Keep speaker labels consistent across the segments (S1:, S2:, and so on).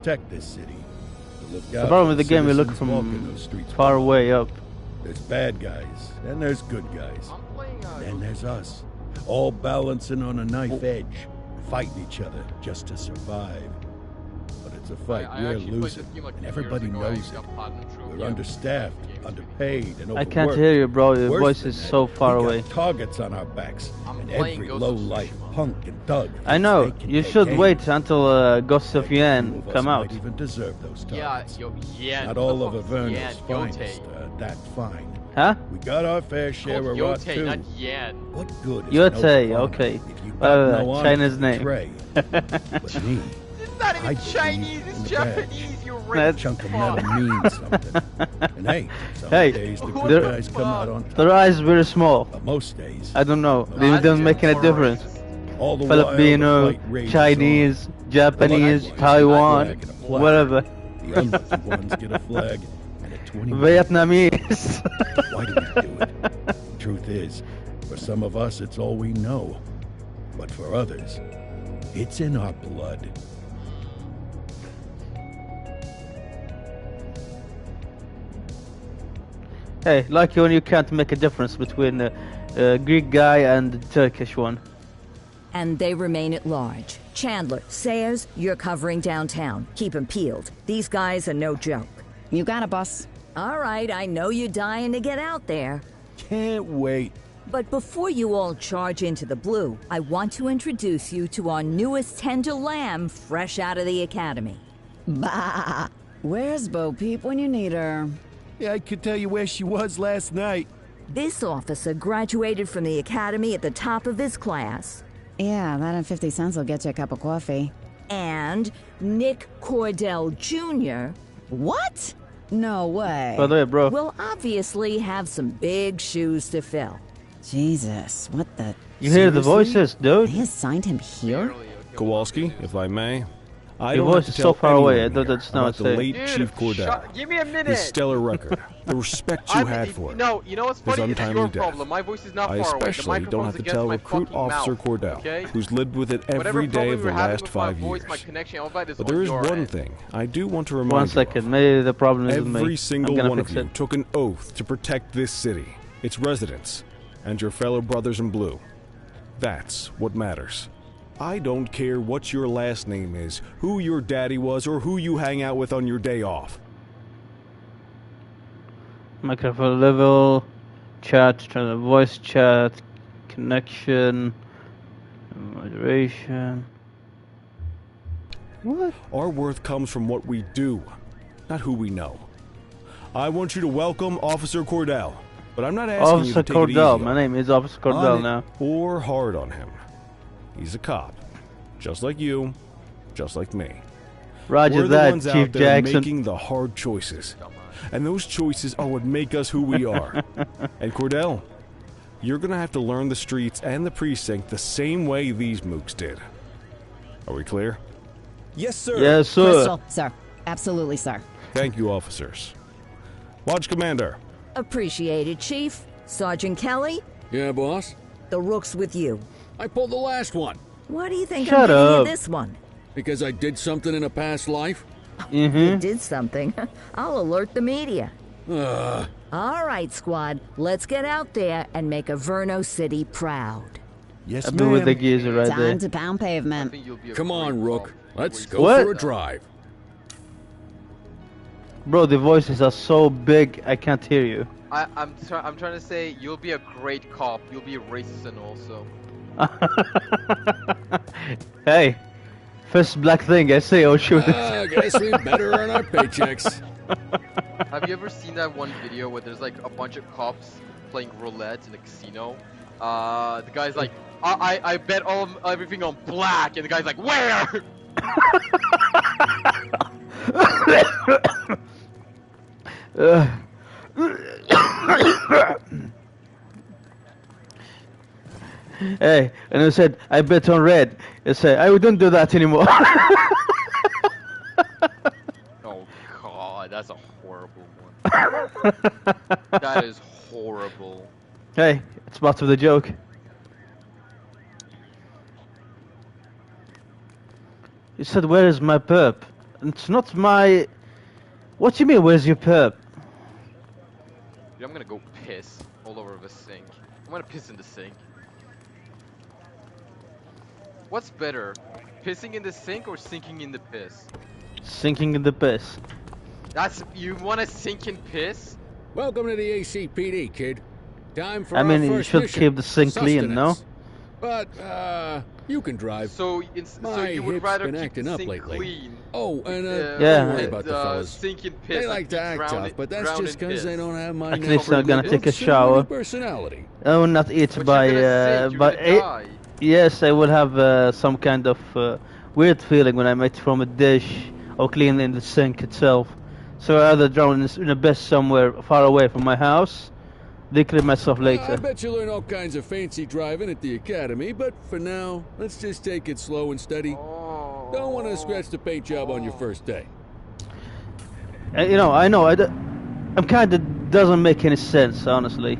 S1: protect this city. To look
S2: The
S1: out
S2: problem
S1: for
S2: with the game, you look
S1: citizens walking those
S2: from
S1: streets.
S2: far away up.
S1: There's bad guys, and there's good guys. And there's us, all balancing on a knife edge, fighting each other just to survive. But it's a fight we're losing, and everybody knows it. We're understaffed, underpaid, and overworked.
S2: I can't hear you, bro. Your
S1: Worse
S2: voice
S1: than
S2: is
S1: that,
S2: so far
S1: we got
S2: away.
S1: targets on our backs, and every low-life punk and thug.
S2: I know. You should wait until Ghosts of Yuan come out.
S1: Might even deserve those targets.
S3: Yeah.
S1: Not all of Averno's finest are that fine.
S2: Huh?
S1: We got our fair share of rot
S3: Yote,
S1: too.
S3: not Yan.
S1: What good is
S2: Yote,
S1: no honor
S2: okay.
S1: if you got no honor
S2: China's
S1: to
S2: name.
S1: betray? But me,
S3: It's not even
S1: I
S3: Chinese,
S1: believe in
S3: it's
S1: the
S3: Japanese, you
S1: that
S3: racist
S1: chunk of
S3: fuck.
S1: metal means something. And hey, some
S2: Hey,
S1: days the
S3: what
S1: good
S3: the
S1: guys come out on top.
S2: Their eyes very small.
S1: But most days,
S2: I don't know. They
S3: That's
S2: don't make
S3: just
S2: any
S3: more
S2: difference.
S3: racist.
S1: all the while the
S2: Filipino,
S1: fight rages
S2: Chinese, Japanese,
S1: Well,
S2: Taiwan,
S1: flag and a flag.
S2: whatever.
S1: on. The unlucky ones get a flag and a 21.
S2: Vietnamese.
S1: Why do we do it? Truth is, for some of us, it's all we know. But for others, it's in our blood.
S2: Hey, like when you can't make a difference between the Greek guy and the Turkish one.
S4: And they remain at large. Chandler, Sayers, you're covering downtown. Keep 'em peeled. These guys are no joke.
S5: You got it, boss.
S4: All right, I know you're dying to get out there.
S1: Can't wait.
S4: But before you all charge into the blue, I want to introduce you to our newest tender lamb fresh out of the academy.
S5: Bah! Where's Bo Peep when you need her?
S1: Yeah, I could tell you where she was last night.
S4: This officer graduated from the academy at the top of his class.
S5: Yeah, that and 50 cents will get you a cup of coffee.
S4: And Nick Cordell Jr.
S5: What? No way.
S2: By the way, bro.
S4: will obviously have some big shoes to fill.
S5: Jesus, what the...
S2: You hear the
S5: Seriously?
S2: voices, dude?
S5: They assigned him here?
S6: Kowalski, if I may. I
S2: Your
S6: don't have
S2: voice
S6: to
S2: is so
S6: tell
S2: far away,
S6: anyone
S2: I don't
S6: here
S2: understand what
S6: about the
S2: to say.
S6: late
S3: Dude,
S6: Chief Cordell.
S3: give me a minute.
S6: His stellar record, the respect you had for him.
S3: No, you know what's
S6: his
S3: funny? It's
S6: untimely
S3: your
S6: death.
S3: problem. My voice is not
S6: I
S3: far away. The
S6: especially don't
S3: microphone's
S6: have to
S3: against
S6: tell
S3: my
S6: Recruit
S3: fucking
S6: Officer
S3: mouth,
S6: Cordell,
S3: okay?
S6: who's lived with it
S3: Whatever
S6: every day
S3: problem
S6: of the
S3: you're having
S6: last
S3: with my
S6: 5
S3: voice,
S6: years.
S3: my connection, all that is
S6: But there
S3: on
S6: is
S3: your
S6: one
S3: end.
S6: thing I do want to remind
S2: 1
S6: you
S2: second,
S6: of.
S2: maybe the problem is with me.
S6: Every single
S2: I'm gonna
S6: one of
S2: fix
S6: you
S2: it.
S6: took an oath to protect this city, its residents, and your fellow brothers in blue. That's what matters. I don't care what your last name is, who your daddy was, or who you hang out with on your day off.
S2: Microphone level, chat, channel voice chat, connection, moderation. What?
S6: Our worth comes from what we do, not who we know. I want you to welcome Officer Cordell, but I'm not asking you
S2: Officer
S6: to take it easy
S2: Cordell.
S6: on
S2: My
S6: him.
S2: name is Officer
S6: On
S2: Cordell
S6: it
S2: now.
S6: or hard on him. He's a cop, just like you, just like me.
S2: Roger
S6: We're the
S2: that,
S6: ones
S2: Chief
S6: out there
S2: Jackson.
S6: making the hard choices, and those choices are what make us who we are. And Cordell, you're gonna have to learn the streets and the precinct the same way these mooks did. Are we clear?
S7: Yes, sir.
S2: Yes, sir.
S5: Crystal, sir. Absolutely, sir.
S6: Thank you, officers. Lodge Commander.
S4: Appreciated, Chief. Sergeant Kelly,
S8: Yeah, boss?
S4: the rook's with you.
S8: I pulled the last one
S4: What do you think
S2: Shut
S4: I'm giving you
S2: up.
S4: this one?
S8: because I did something in a past life.
S4: You did something. I'll alert the media.
S8: Ugh.
S4: All right, squad. Let's get out there and make Averno City proud.
S1: Yes,
S2: I've been with the
S1: ma'am.
S2: geezer right
S5: Time
S2: there.
S5: to pound
S3: I
S5: pavement.
S3: think you'll be a
S8: Come on,
S3: great
S8: Rook.
S3: cop.
S8: Let's go
S2: What?
S8: for a drive.
S2: Bro, the voices are so big, I can't hear you.
S3: I'm trying to say you'll be a great cop. You'll be a racist and also.
S2: Hey, first black thing I say, oh shoot.
S8: Guess we better earn our paychecks.
S3: Have you ever seen that one video where there's like a bunch of cops playing roulette in a casino? The guy's like, I bet everything on black, and the guy's like, where?
S2: Hey, and I said, I bet on red. I said, I wouldn't do that anymore.
S3: Oh god, that's a horrible one. That is horrible.
S2: Hey, it's part of the joke. You said, where is my perp? It's not my... What you mean, where's your perp?
S3: Dude, I'm gonna go piss all over the sink. I'm gonna piss in the sink. What's better? Pissing in the sink or sinking in the piss?
S2: Sinking in the piss.
S3: You wanna sink in piss?
S8: Welcome to the ACPD, kid. Time for
S2: I mean,
S8: our
S2: you
S8: first
S2: should
S8: mission,
S2: keep the sink clean, no?
S8: sustenance. But, you can drive.
S3: So
S8: My
S3: you would
S8: hip's
S3: rather
S8: been
S3: keep
S8: acting
S3: the
S8: up
S3: sink
S8: lately.
S3: clean.
S8: Oh, and
S2: Yeah.
S8: don't worry about the fellas.
S3: Sink in piss.
S8: They like to act tough, but that's just because they don't have my
S2: At least I'm gonna take a shower.
S8: personality.
S2: I will not eat
S3: But
S2: by...
S3: you're gonna sink, you're
S2: by
S3: gonna die.
S2: Yes, I will have some kind of weird feeling when I make from a dish or clean in the sink itself. So I either drown in a bed somewhere far away from my house, then clean myself
S8: I
S2: later.
S8: bet you learn all kinds of fancy driving at the academy, but for now, let's just take it slow and steady.
S3: Oh.
S8: Don't want to scratch the paint job on your first day.
S2: You know, I know, I'm kind of doesn't make any sense, honestly.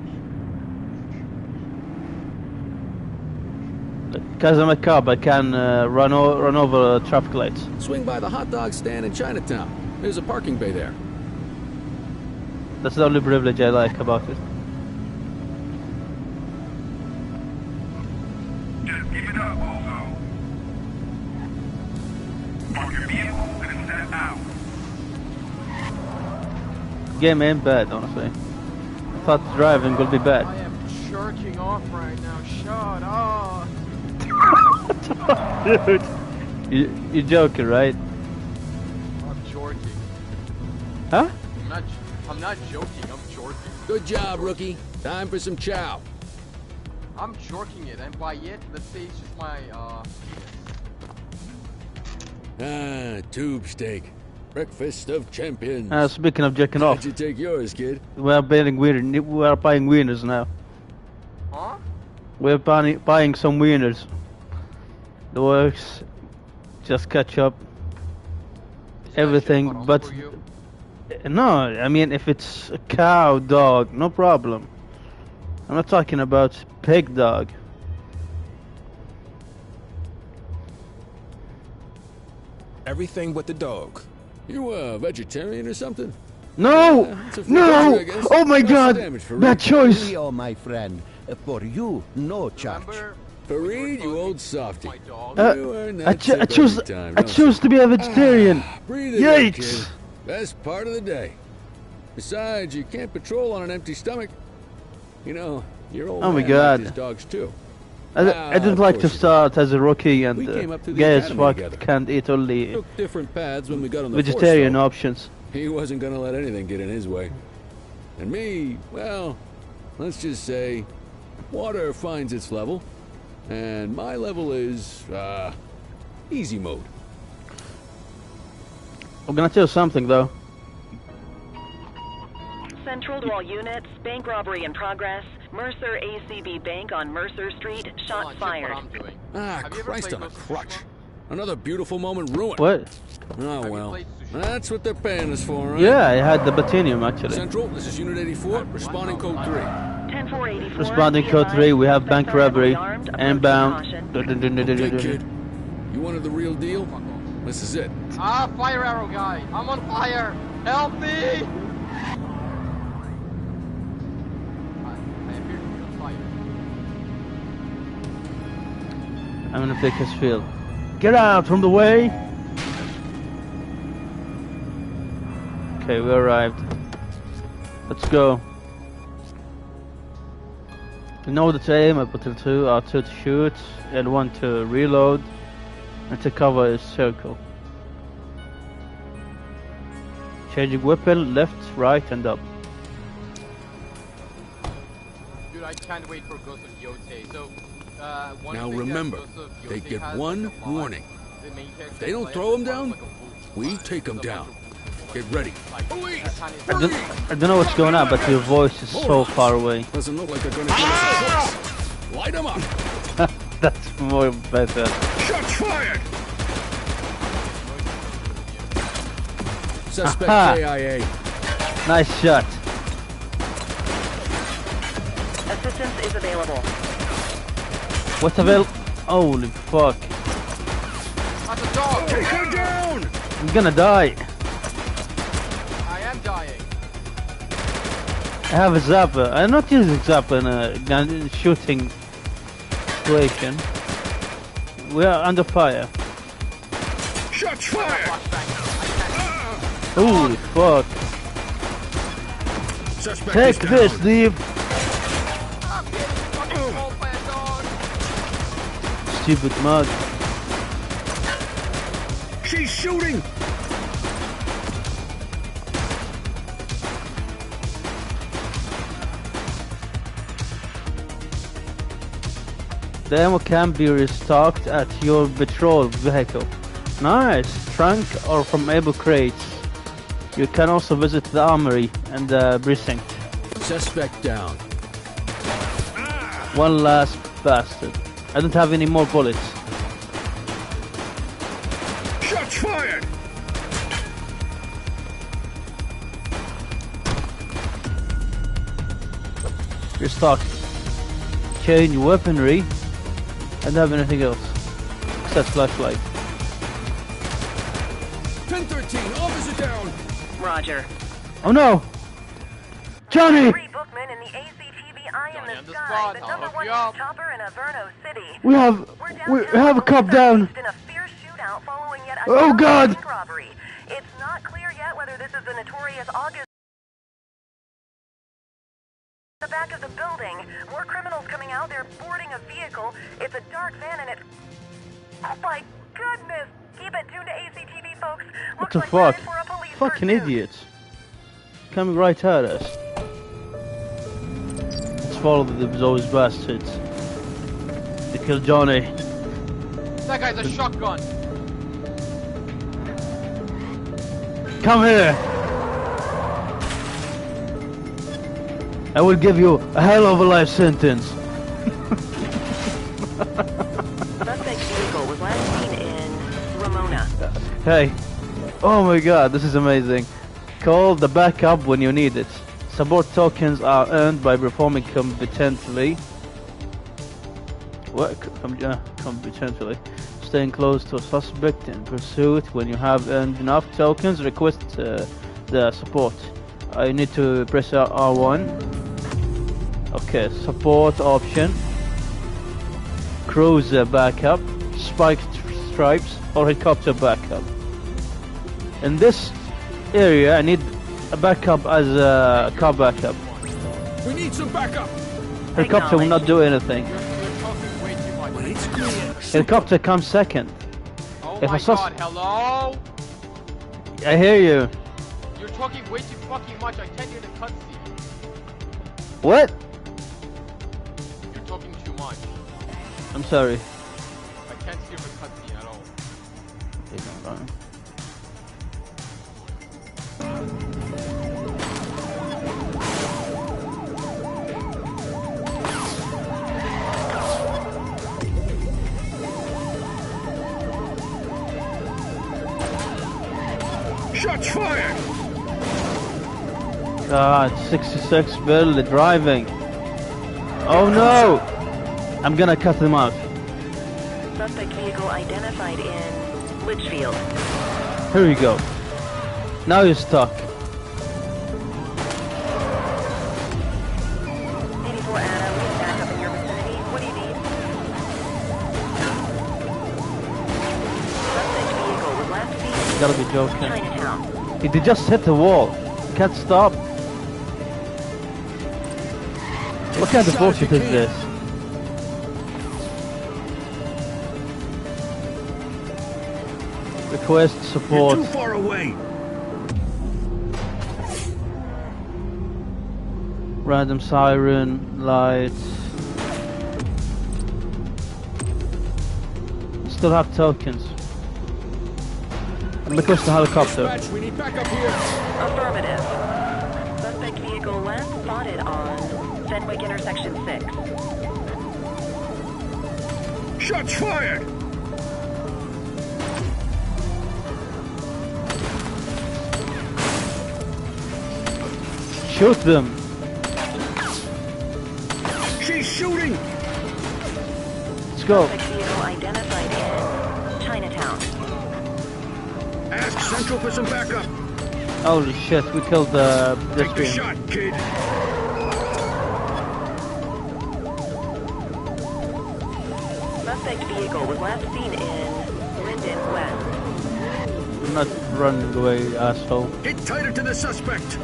S2: Because I'm a cop, I can run over traffic lights.
S8: Swing by the hot dog stand in Chinatown. There's a parking bay there.
S2: That's the only privilege I like about it.
S7: Just give it up, Bozo. Park your vehicle and step out.
S2: Game ain't bad, honestly. I thought driving would be bad.
S3: I am jerking off right now. Shut up.
S2: Dude, you're joking, right?
S3: I'm jorking.
S2: Huh?
S3: I'm not joking. I'm jorking.
S8: Good job, rookie. Time for some chow.
S3: I'm jorking it, and by it, let's say it's just my penis.
S8: Tube steak. Breakfast of champions.
S2: Speaking of jerking off,
S8: How'd you take yours, kid?
S2: we are buying wieners now.
S3: Huh?
S2: We're buying some wieners. The works, just ketchup,
S3: Is that shit
S2: everything,
S3: cut off
S2: but
S3: for you?
S2: no, I mean if it's a cow dog, no problem. I'm not talking about pig dog.
S6: Everything but the dog.
S8: You a vegetarian or something?
S2: No!
S8: it's a free
S2: No!
S8: country, I guess.
S2: Oh my
S8: Less
S2: god!
S8: damage for
S2: Bad
S8: Rick.
S2: choice!
S1: Leo, my friend. For you, no charge.
S3: Remember?
S8: Fareed, you old softy.
S3: My dog.
S8: You are
S2: I
S8: not sick
S2: choose
S8: every time,
S2: I
S8: don't
S2: choose to be a vegetarian.
S8: Breathe it in,
S2: Yikes!
S8: kid. Best part of the day. Besides, you can't patrol on an empty stomach. You know, your old
S2: Oh my
S8: man
S2: God.
S8: liked his dogs too.
S2: I didn't
S8: of
S2: like to
S8: course you
S2: start as a rookie and
S8: We came up to the
S2: guess
S8: academy
S2: fuck
S8: together.
S2: can't eat only
S8: Took different paths when we got on the
S2: vegetarian
S8: force,
S2: options.
S8: though. He wasn't gonna let anything get in his way. And me, well, let's just say, water finds its level, and my level is, easy mode.
S2: I'm gonna tell you something though.
S9: Central to all units, bank robbery in progress. Mercer ACB Bank on Mercer Street,
S3: Hold
S9: shots
S3: on, check
S9: fired.
S3: what I'm doing.
S8: Ah,
S3: Have you ever
S8: Christ
S3: played
S8: on a
S3: Ghost of
S8: crutch.
S3: Tsushima?
S8: Another beautiful moment ruined.
S2: What?
S8: Oh,
S3: you
S8: well.
S3: played Tsushima?
S8: That's what they're paying us for, right?
S2: Yeah, I had the Platinum actually.
S8: Central, this is Unit 84, responding code 3.
S9: 10484.
S2: Responding code 3, we have bank robbery, inbound.
S8: Okay, kid. You wanted the real deal? This is it.
S3: Ah, fire arrow guy! I'm on fire! Help me! I appear to be on fire.
S2: I'm in a Bakersfield. Get out from the way! Okay, we arrived. Let's go. You know the to aim, I put L2, R2 to shoot, L1 to reload, and to cover a circle. Changing weapon, left, right, and up.
S3: Dude, I can't wait for Ghost of Yote. So, one
S8: Now
S3: thing that
S8: remember,
S3: Ghost of
S8: they
S3: Yote
S8: get
S3: has,
S8: one
S3: like, a mod,
S8: warning.
S3: the main character
S8: If they don't
S3: plays
S8: throw 'em
S3: is
S8: down,
S3: like a wolf.
S8: we take 'em
S3: It's a
S8: down.
S3: bunch of wolves.
S8: Get ready.
S3: Like,
S8: Police!
S3: that kind of-
S2: I don't know what's going on, but your voice is so far away.
S8: Doesn't look like they're gonna give us a choice. Light 'em up!
S2: That's more better.
S8: Shots fired! Suspect
S2: Aha.
S8: KIA.
S2: Nice shot.
S9: Assistance is available.
S2: What's available? Holy fuck.
S3: That's a dog!
S8: Take her down!
S2: I'm gonna die.
S3: I am dying.
S2: I have a zapper. I'm not using zapper in a gun shooting situation. We are under fire.
S6: Shots fired!
S2: Holy fuck.
S6: Suspect
S2: Take
S6: is down.
S2: this, Steve.
S3: I'm getting fucking mauled by a dog.
S2: Stupid mug.
S6: She's shooting!
S2: The ammo can be restocked at your patrol vehicle. Nice! Trunk or from able crates. You can also visit the armory and the precinct.
S8: Suspect down.
S2: One last bastard. I don't have any more bullets.
S6: Shots fired!
S2: Restock. Change weaponry. I don't have anything else. Except flashlight.
S8: 1013, officer down.
S9: Roger.
S2: Oh no! Johnny!
S9: Bree Bookman in the ACTV Eye in
S3: Johnny on
S9: the
S3: the
S9: Sky,
S3: spot,
S9: the
S3: I'll
S9: number
S3: hook
S9: one
S3: you up.
S9: chopper in Averno City.
S2: We have a cop down.
S9: In a fierce shootout following yet
S2: Oh,
S9: another
S2: God.
S9: bank robbery. It's not clear yet whether this is the notorious August. The back of the building. More criminals coming out. They're boarding a vehicle. It's a dark van and it's... Oh my goodness! Keep it tuned to ACTV, folks.
S2: What
S9: Looks
S2: the
S9: like we're in
S2: fuck?
S9: for a police
S2: Fucking
S9: pursuit.
S2: idiots. Coming right at us. Let's follow those bastards. They killed Johnny.
S3: That guy's a shotgun.
S2: Come here! I will give you a hell of a life sentence.
S9: Suspect vehicle was last seen in Ramona.
S2: Hey. Oh my god, this is amazing. Call the backup when you need it. Support tokens are earned by performing competently. What? Competently. Staying close to a suspect in pursuit. When you have earned enough tokens, request the support. I need to press R1. Okay, support option. Cruiser backup, spiked stripes, or helicopter backup. In this area, I need a backup as a car backup.
S8: We need some backup.
S2: Helicopter will not do anything.
S3: You're talking way too much.
S6: It's clear.
S2: Helicopter comes second.
S3: Oh
S2: If
S3: my
S2: a sus-
S3: god, hello?
S2: I hear you.
S3: You're talking way too fucking much. I can't hear the cutscene.
S2: What?
S3: You're talking too much.
S2: I'm sorry.
S3: I can't hear the cutscene at all.
S2: Okay, no, no.
S6: Shots fired!
S2: God, 66 barely driving. Oh no! I'm gonna cut them out.
S9: Suspect vehicle identified in Litchfield.
S2: Here we go. Now you're stuck.
S9: 84 Anna, we have backup in your vicinity. What do you need? Suspect vehicle was last seen
S2: You gotta be
S9: in
S2: joking.
S9: Chinatown.
S2: They just hit the wall. You can't stop. What kind of bullshit is this? Request
S6: You're
S2: support.
S6: too far away.
S2: Random siren, lights. Still have tokens. Request a helicopter.
S8: Dispatch, we need backup here.
S9: Affirmative. Suspect vehicle last spotted on Fenwick intersection 6.
S6: Shots fired!
S2: Shoot them.
S6: She's shooting!
S2: Let's go.
S9: Suspect vehicle identified in Chinatown.
S6: Ask
S10: Central for some backup.
S2: Holy shit, we killed the
S10: Take the shot, kid.
S9: Suspect vehicle was last seen in Linden West.
S2: I'm not running away, asshole.
S10: Get tighter to the suspect.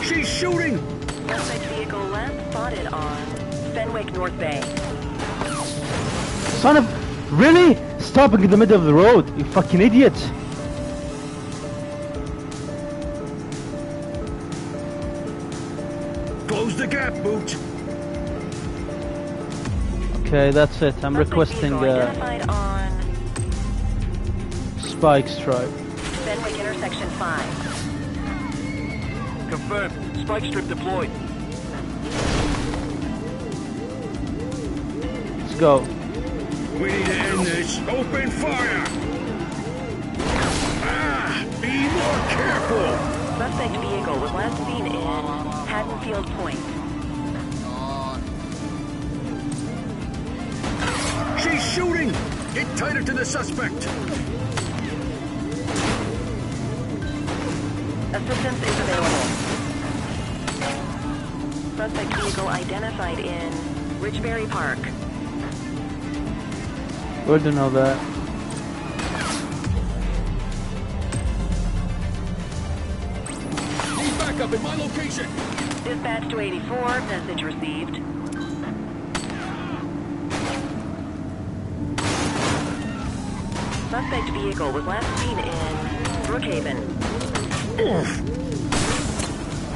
S10: She's shooting.
S9: Suspect vehicle last spotted on Fenwick North Bay.
S2: Son of... Really? Stopping in the middle of the road, you fucking idiot!
S10: Close the gap, Boot.
S2: Okay, that's it. I'm requesting
S9: Identified on
S2: Spike Strip.
S9: Fenwick intersection 5.
S10: Confirmed. Spike strip deployed.
S2: Let's go.
S10: We need to end this. Open fire! Ah! Be more careful!
S9: Suspect vehicle was last seen in Haddonfield Point.
S10: She's shooting! Get tighter to the suspect!
S9: Assistance is available. Suspect vehicle identified in Richbury Park.
S2: Where do you know that?
S8: Need backup in my location.
S9: Dispatch to 84, message received. Suspect vehicle was last seen in Brookhaven.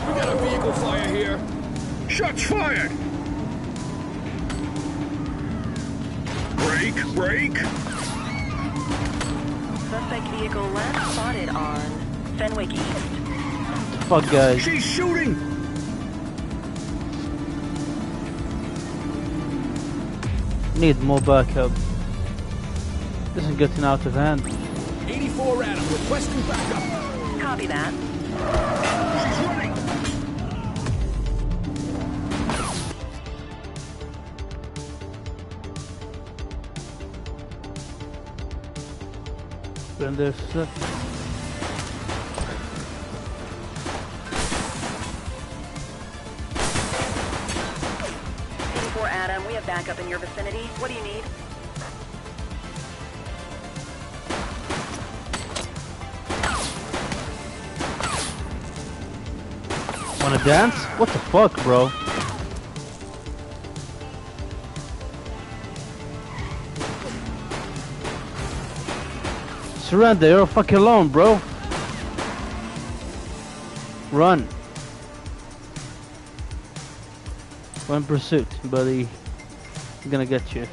S8: We got a vehicle fire here.
S10: Shots fired! Break!
S9: Suspect vehicle last spotted on Fenwick East.
S2: Fuck, guys.
S10: She's shooting!
S2: Need more backup. This is getting out of hand.
S8: 84 Adam, requesting backup.
S9: Copy that.
S10: She's running!
S2: And there's
S9: 84 Adam, we have backup in your vicinity. What do you need?
S2: wanna dance? What the fuck, bro? Surrender, you're fucking alone, bro. Run. We're in pursuit, buddy. I'm gonna get you.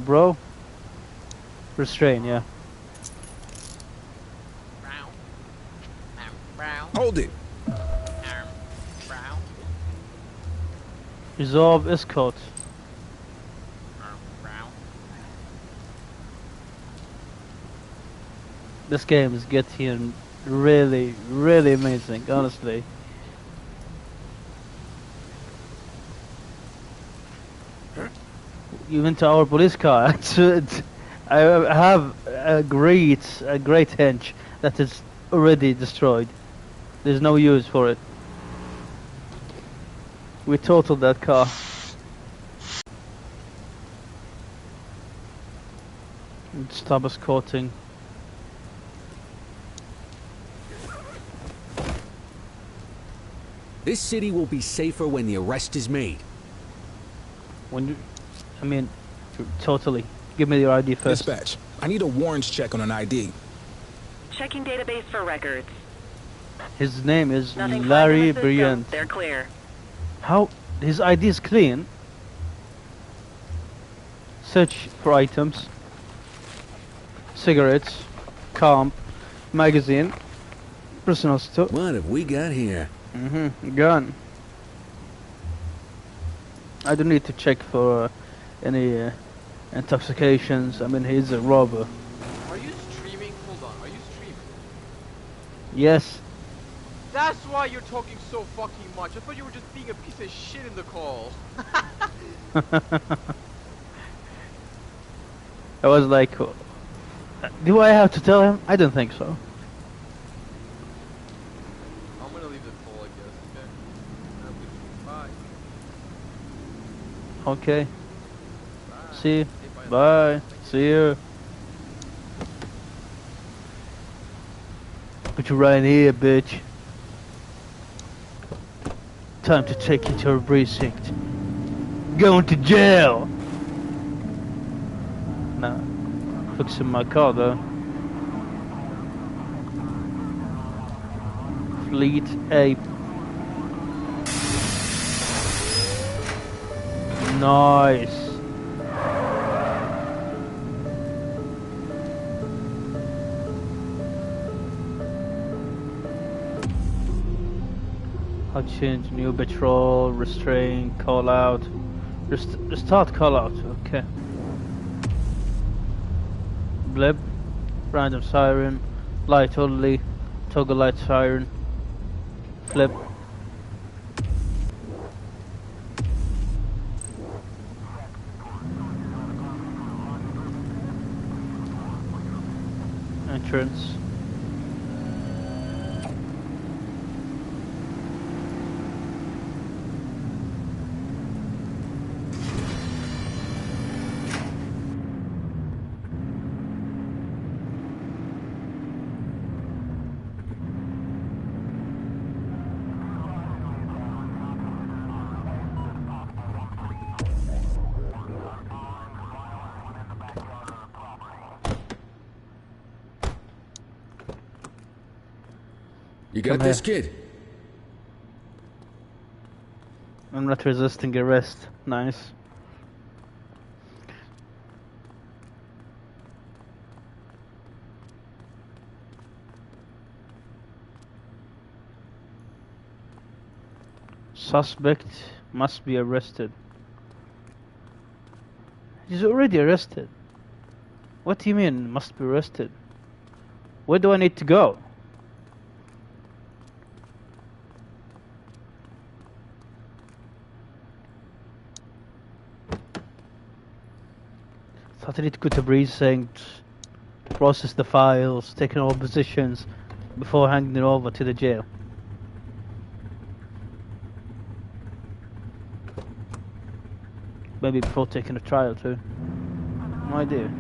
S2: Bro. Restrain, yeah.
S10: Hold it.
S2: Resolve escort. This game is getting really, really amazing, honestly. Even to our police car. I have a great hinge that is already destroyed. There's no use for it. We totaled that car. Stop escorting.
S11: This city will be safer when the arrest is made.
S2: When you, I mean, totally. Give me your ID first.
S12: Dispatch, I need a warrants check on an ID.
S9: Checking database for records.
S2: His name is
S9: Nothing
S2: Larry
S9: flagged in the system.
S2: Bryant.
S9: They're clear.
S2: How? His ID is clean? Search for items. Cigarettes. Comp. Magazine. Personal stuff.
S11: What have we got here?
S2: Gun. I don't need to check for any intoxications. I mean, he's a robber.
S3: Are you streaming? Hold on. Are you streaming?
S2: Yes.
S3: That's why you're talking so fucking much. I thought you were just being a piece of shit in the call.
S2: I was like, do I have to tell him? I don't think so.
S3: I'm gonna leave the call, I guess. Okay.
S2: Okay. See you. Bye. See you. Put you right here, bitch. Time to take you to a precinct. Going to jail. Nah. Fixing my car though. Fleet Ape. Nice. I'll change new patrol, restrain, call out. Restart call out, okay. Blip, random siren, light only, toggle light siren, flip. Entrance.
S8: You got
S2: Come
S8: this,
S2: here.
S8: kid?
S2: I'm not resisting arrest. Nice. Suspect must be arrested. He's already arrested. What do you mean, must be arrested? Where do I need to go? Thought I need to go to precinct, process the files, taking all positions before handing it over to the jail. Maybe before taking a trial too. No idea.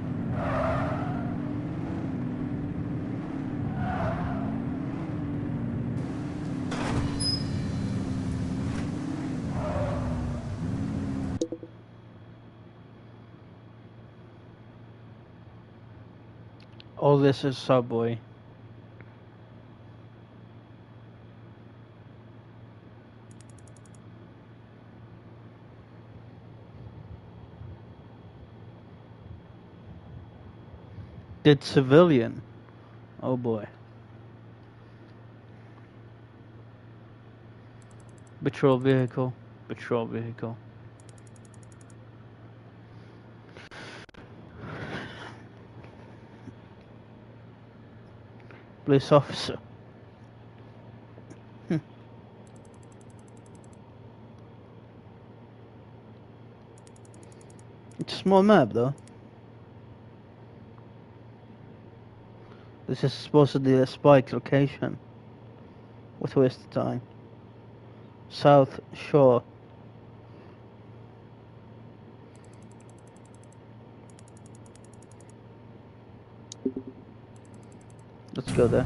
S2: All this is Subway. Dead civilian. Oh boy. Patrol vehicle. Patrol vehicle. Police officer. It's a small map though. This is supposedly a spike location. What a waste of time. South Shore. Let's go there.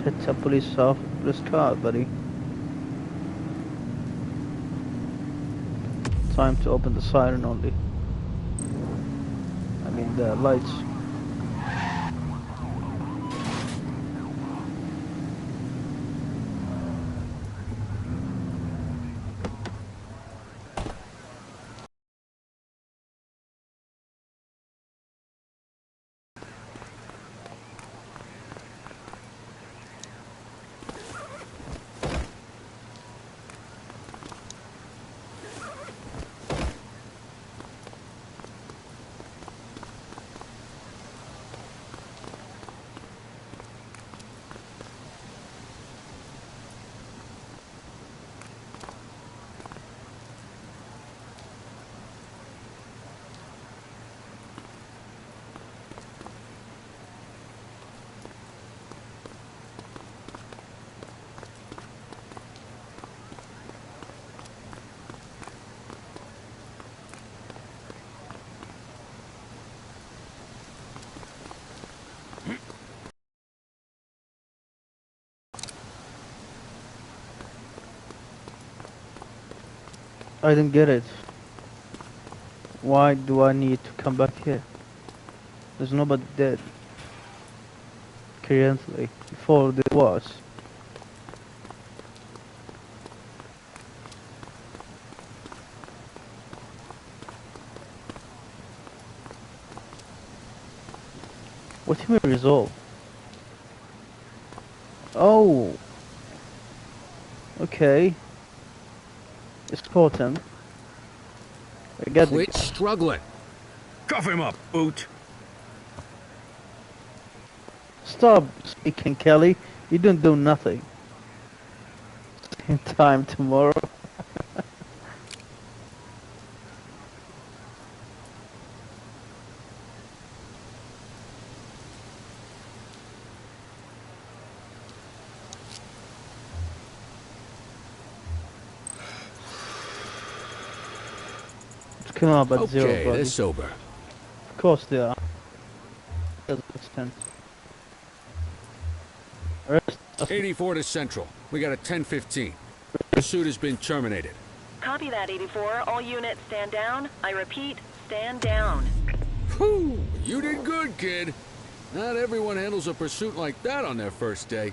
S2: Set a police car, buddy. Time to open the siren only. I mean the lights. I didn't get it. Why do I need to come back here? There's nobody dead. Currently, before there was. What do you mean resolve? Oh. Okay. It's important. I get
S11: Quit
S2: it.
S11: struggling.
S10: Cuff him up, Boot.
S2: Stop speaking, Kelly. You didn't do nothing. Same time tomorrow. Come on, but zero,
S8: Okay,
S2: buddy.
S8: they're sober.
S2: Of course they are. Doesn't extend. Rest.
S8: 84 to Central. We got a 10-15. Pursuit has been terminated.
S9: Copy that, 84. All units stand down. I repeat, stand down.
S8: Whew, you did good, kid. Not everyone handles a pursuit like that on their first day.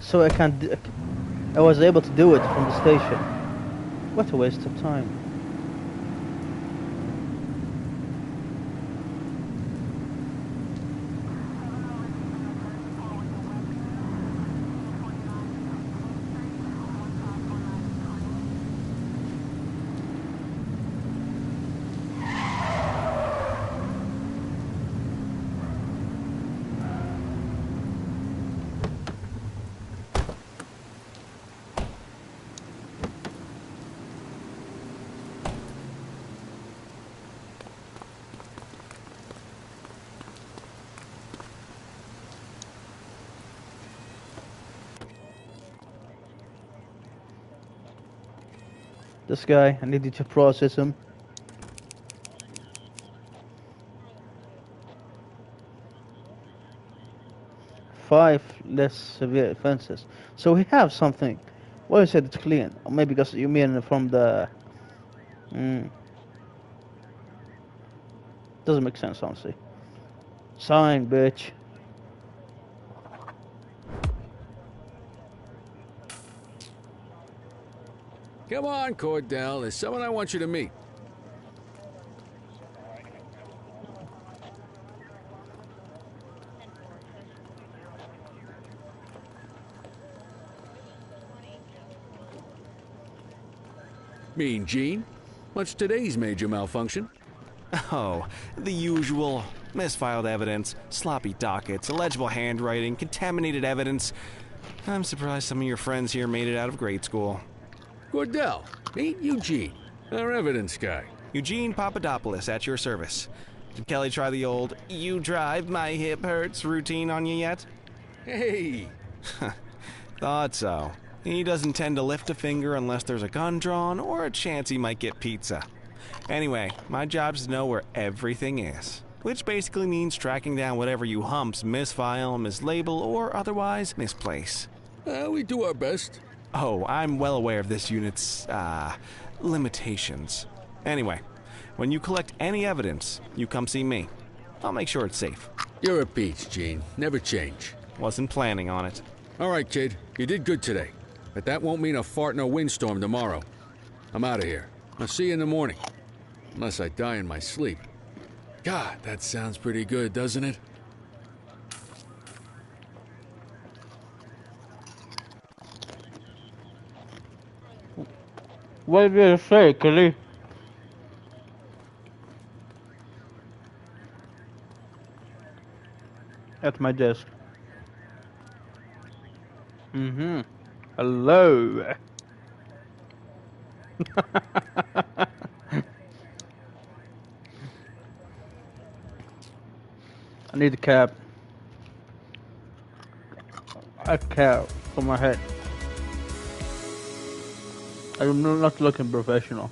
S2: So I was able to do it from the station. What a waste of time. This guy, I needed to process him. Five less severe offenses. So we have something. Why you said it's clean? Or maybe because you mean from the... Doesn't make sense, honestly. Sign, bitch.
S8: Come on, Cordell. There's someone I want you to meet. Mean Gene? What's today's major malfunction?
S6: Oh, the usual. Misfiled evidence, sloppy dockets, illegible handwriting, contaminated evidence. I'm surprised some of your friends here made it out of grade school.
S8: Cordell, meet Eugene, our evidence guy.
S6: Eugene Papadopoulos at your service. Did Kelly try the old, you drive, my hip hurts routine on you yet?
S8: Hey!
S6: Thought so. He doesn't tend to lift a finger unless there's a gun drawn or a chance he might get pizza. Anyway, my job's to know where everything is. Which basically means tracking down whatever you humps misfile, mislabel, or otherwise misplace.
S8: We do our best.
S6: Oh, I'm well aware of this unit's, limitations. Anyway, when you collect any evidence, you come see me. I'll make sure it's safe.
S8: You're a peach, Gene. Never change.
S6: Wasn't planning on it.
S8: All right, kid. You did good today. But that won't mean a fart in a windstorm tomorrow. I'm out of here. I'll see you in the morning. Unless I die in my sleep. God, that sounds pretty good, doesn't it?
S2: What did you say, Kelly? At my desk. Hello. I need a cap. A cap for my head. I'm not looking professional.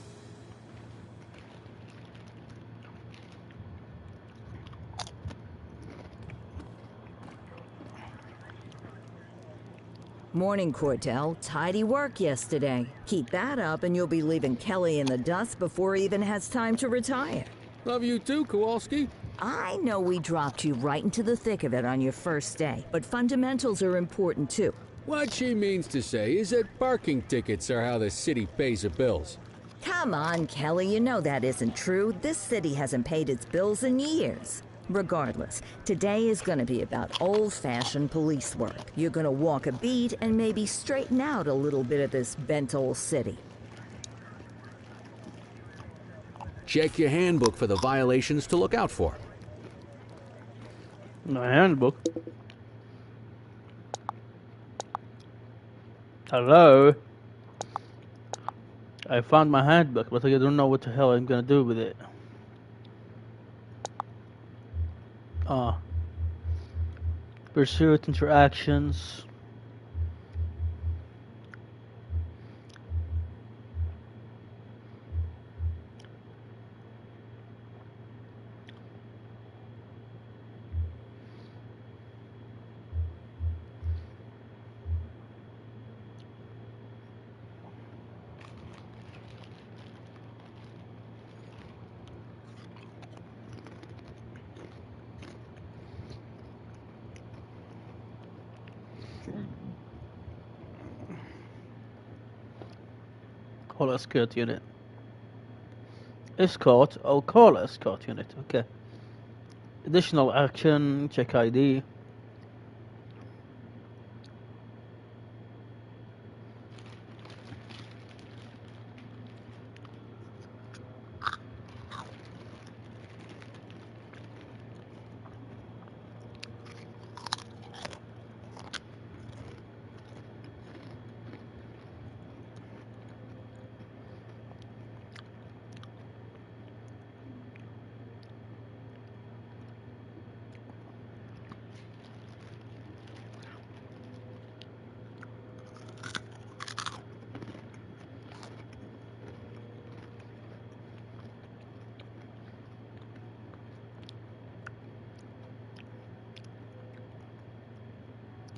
S4: Morning, Cordell. Tidy work yesterday. Keep that up and you'll be leaving Kelly in the dust before he even has time to retire.
S8: Love you too, Kowalski.
S4: I know we dropped you right into the thick of it on your first day, but fundamentals are important too.
S8: What she means to say is that parking tickets are how the city pays the bills.
S4: Come on, Kelly, you know that isn't true. This city hasn't paid its bills in years. Regardless, today is gonna be about old-fashioned police work. You're gonna walk a beat and maybe straighten out a little bit of this bent old city.
S11: Check your handbook for the violations to look out for.
S2: My handbook? Hello? I found my handbook, but I don't know what the hell I'm gonna do with it. Pursuit interactions. Call escort unit. Escort, oh, call escort unit, okay. Additional action, check ID.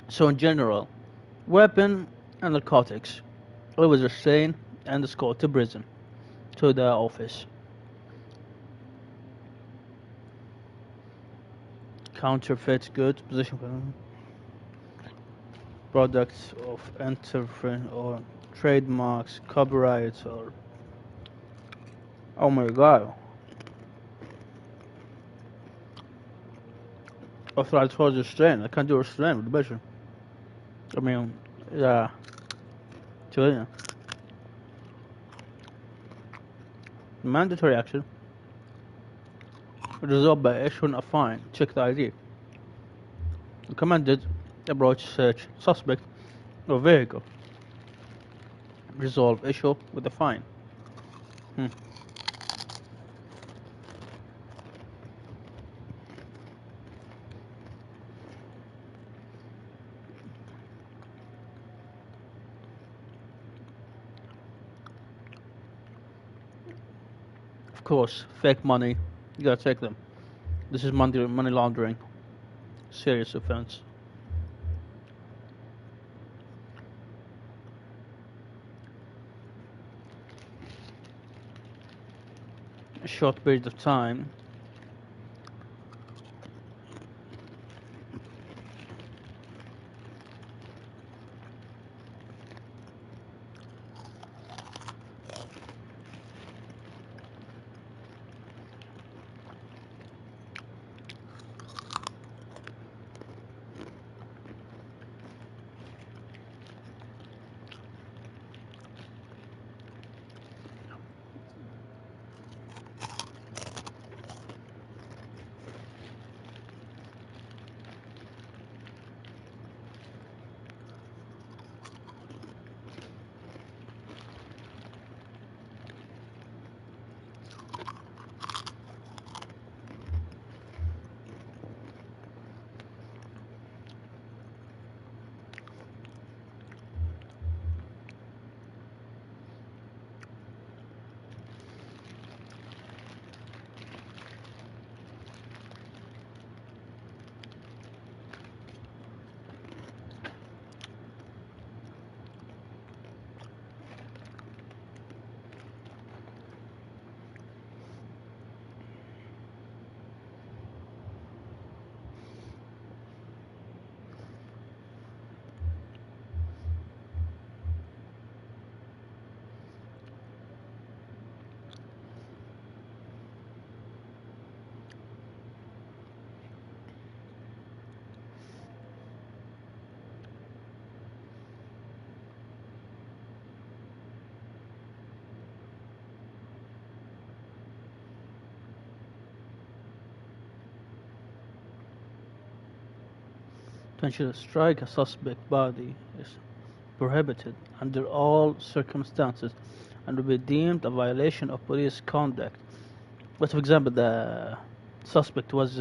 S2: So in general, weapon and narcotics. I was restrained and escorted to prison, to the office. Counterfeit goods, position products of interference or trademarks, copyrights, or oh my god. Authorized for restraint. I can't do restraint with the bishop. I mean, yeah. So, yeah. Mandatory action. Resolved by issuing a fine. Check the ID. Recommended approach search suspect or vehicle. Resolve issue with a fine. Of course, fake money. You gotta check them. This is money laundering. Serious offense. A short period of time. Potential strike a suspect body is prohibited under all circumstances and will be deemed a violation of police conduct. But for example, the suspect was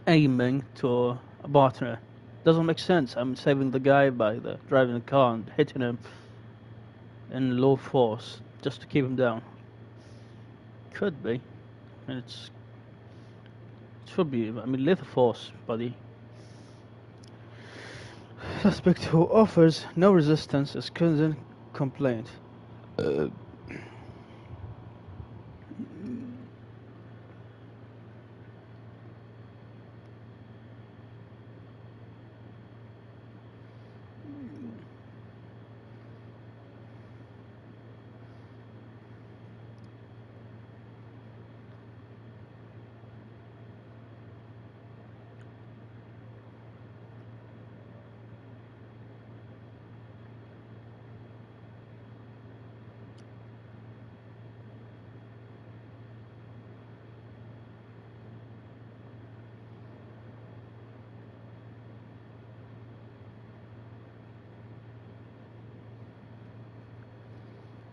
S2: aiming to a partner. Doesn't make sense. I'm saving the guy by driving the car and hitting him in low force just to keep him down. Could be. And it should be. I mean, lethal force, buddy. Suspect who offers no resistance is couldn't complaint.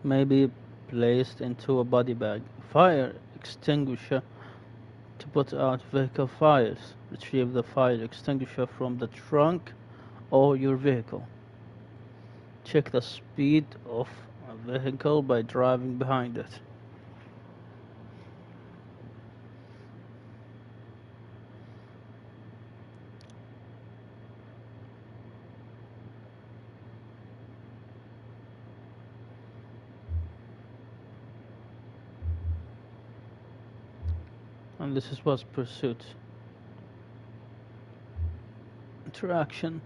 S2: May be placed into a body bag. Fire extinguisher to put out vehicle fires. Retrieve the fire extinguisher from the trunk or your vehicle. Check the speed of a vehicle by driving behind it. And this was pursuit. Interaction.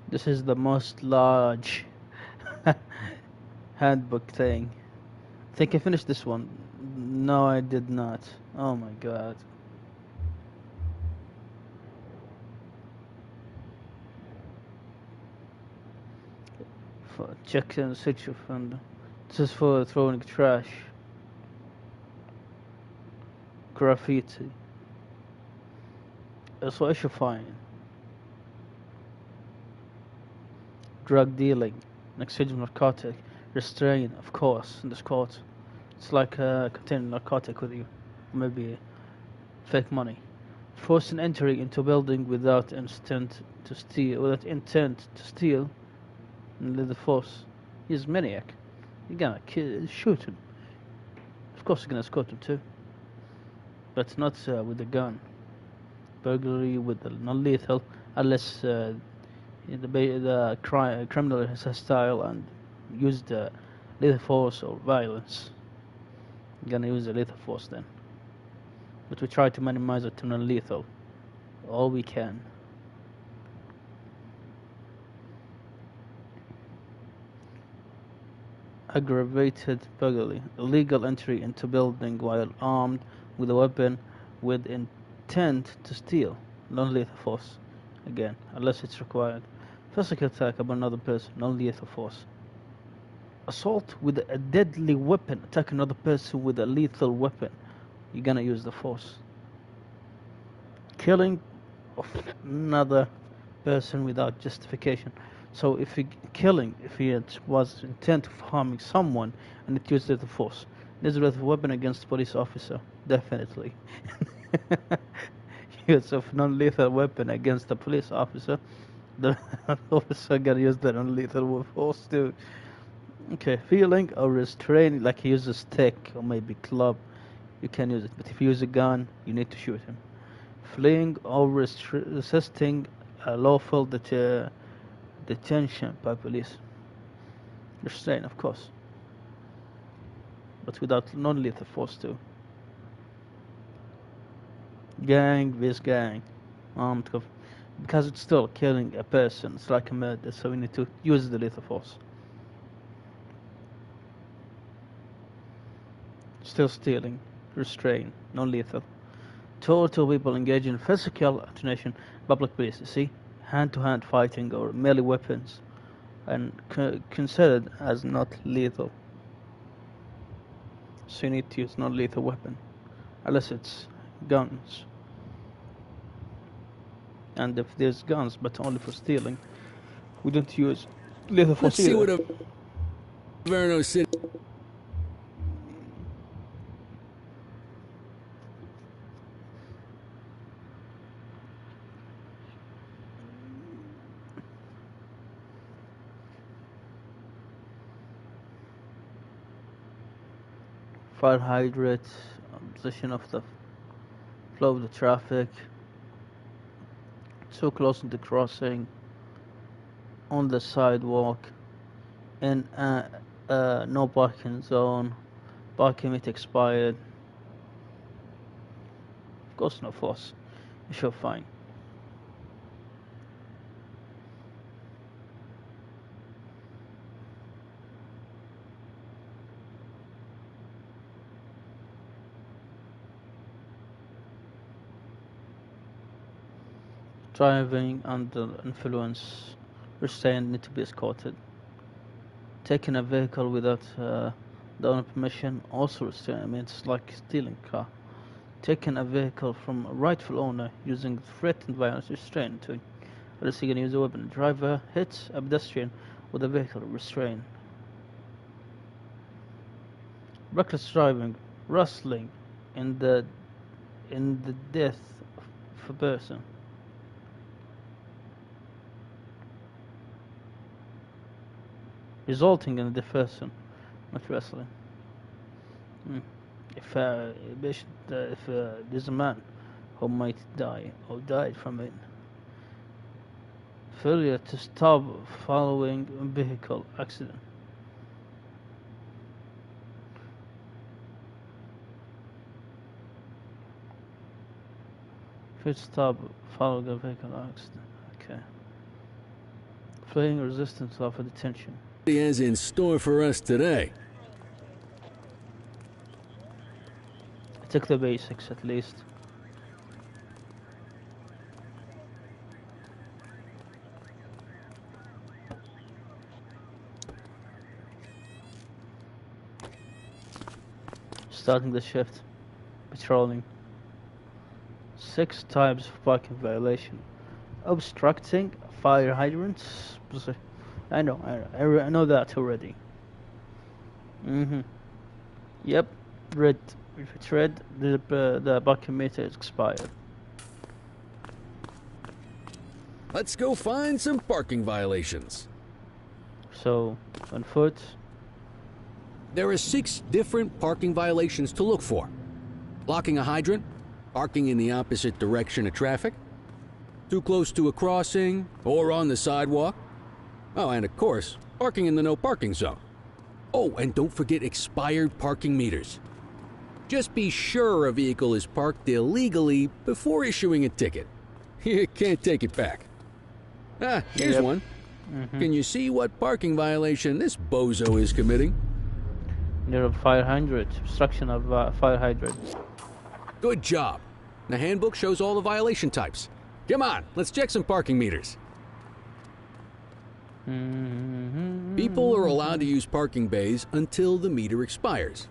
S2: This is the most large handbook thing. I think I finished this one. No, I did not. Oh my god. Check and switch your phone. This is for throwing trash. Graffiti. That's what I should find. Drug dealing. Exchange of narcotic. Restrain, of course, in this court. It's like containing narcotic with you. Maybe fake money. Forcing entry into a building without intent to steal. And let the force. He's a maniac. You're gonna shoot him. Of course you're gonna escort him too. But not with a gun. Burglary with the non-lethal, unless the criminal is hostile and used an lethal force or violence. I'm gonna use the lethal force then. But we try to minimize it to non-lethal. All we can. Aggravated burglary. Illegal entry into building while armed with a weapon with intent to steal. Non-lethal force. Again, unless it's required. Physical attack upon another person. Non-lethal force. Assault with a deadly weapon. Attack another person with a lethal weapon. You're gonna use the force. Killing of another person without justification. So if he was intent of harming someone and it used lethal force, use a lethal weapon against a police officer, definitely. Use of non-lethal weapon against a police officer, the officer gonna use the non-lethal force too. Okay, feeling or restraining, like he uses a stick or maybe club, you can use it. But if you use a gun, you need to shoot him. Fleeing or resisting a lawful detention by police. Restrain, of course. But without non-lethal force too. Gang vs gang. Armed because it's still killing a person. It's like a murder, so we need to use the lethal force. Still stealing. Restrain. Non-lethal. Total people engage in physical alternation. Public police. See? Hand-to-hand fighting or melee weapons. And considered as not lethal. So you need to use non-lethal weapon. Unless it's guns. And if there's guns, but only for stealing, we don't use lethal force.
S8: Let's see what a Verno City.
S2: Fire hydrant, position of the flow of the traffic. Too close to the crossing, on the sidewalk, in no parking zone, parking permit expired. Of course, no force. You should fine. Driving under influence, restrained, need to be escorted. Taking a vehicle without the owner permission, also restrained. I mean, it's like stealing a car. Taking a vehicle from a rightful owner using threat and violence, restrained too. Unless you're gonna use a weapon. Driver hits a pedestrian with a vehicle, restrained. Reckless driving, rustling in the death of a person. Resulting in the person, not wrestling. If there's a man who might die or died from it. Failure to stop following a vehicle accident. Failure to stop following a vehicle accident. Okay. Fleeing resistance of a detention.
S8: He has in store for us today.
S2: I took the basics at least. Starting the shift. Patrolling. 6 types of parking violation. Obstructing fire hydrants. I know that already. Yep, red. If it's red, the parking meter is expired.
S8: Let's go find some parking violations.
S2: So, on foot.
S11: There are 6 different parking violations to look for. Blocking a hydrant, parking in the opposite direction of traffic, too close to a crossing or on the sidewalk. Oh, and of course, parking in the no parking zone. Oh, and don't forget expired parking meters. Just be sure a vehicle is parked illegally before issuing a ticket. You can't take it back. Ah, here's one. Can you see what parking violation this bozo is committing?
S2: Near a fire hydrant. Obstruction of fire hydrant.
S11: Good job. The handbook shows all the violation types. Come on, let's check some parking meters. People are allowed to use parking bays until the meter expires.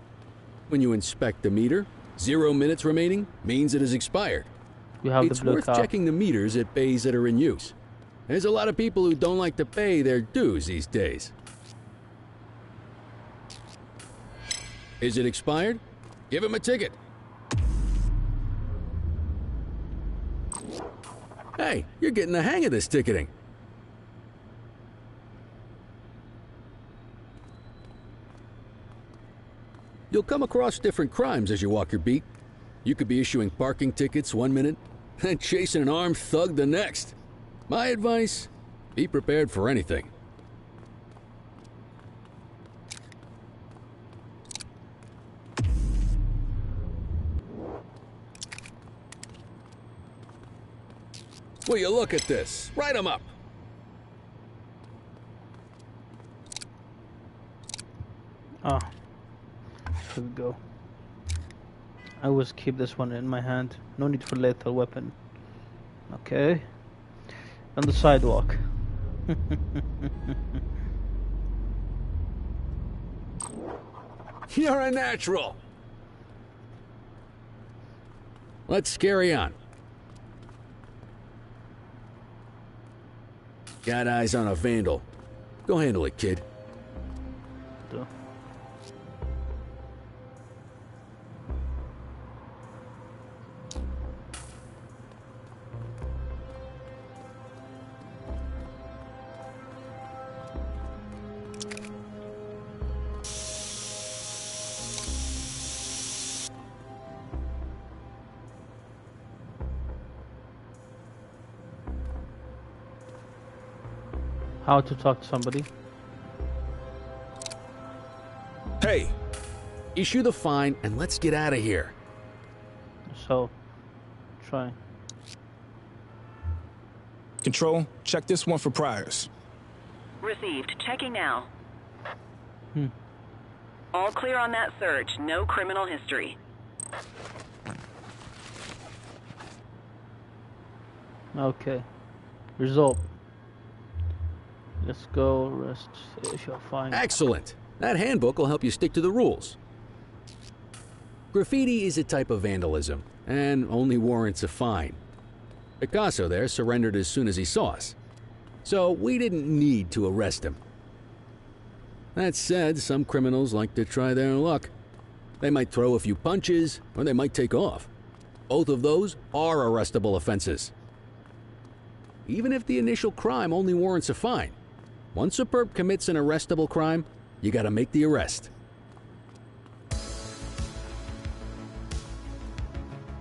S11: When you inspect the meter, 0 minutes remaining means it has expired. It's worth checking the meters at bays that are in use. There's a lot of people who don't like to pay their dues these days. Is it expired? Give him a ticket. Hey, you're getting the hang of this ticketing. You'll come across different crimes as you walk your beat. You could be issuing parking tickets 1 minute and chasing an armed thug the next. My advice, be prepared for anything. Will you look at this? Write 'em up.
S2: Ah. Here we go. I always keep this one in my hand. No need for lethal weapon. Okay. On the sidewalk.
S11: You're a natural. Let's carry on. Got eyes on a vandal. Go handle it, kid.
S2: Duh. How to talk to somebody.
S11: Hey! Issue the fine and let's get out of here.
S2: So, try.
S12: Control, check this one for priors.
S13: Received. Checking now. All clear on that search. No criminal history.
S2: Okay. Result. Let's go. Rest. Shall find.
S11: Excellent. That handbook will help you stick to the rules. Graffiti is a type of vandalism, and only warrants a fine. Picasso there surrendered as soon as he saw us, so we didn't need to arrest him. That said, some criminals like to try their luck. They might throw a few punches, or they might take off. Both of those are arrestable offenses. Even if the initial crime only warrants a fine, once a perp commits an arrestable crime, you gotta make the arrest.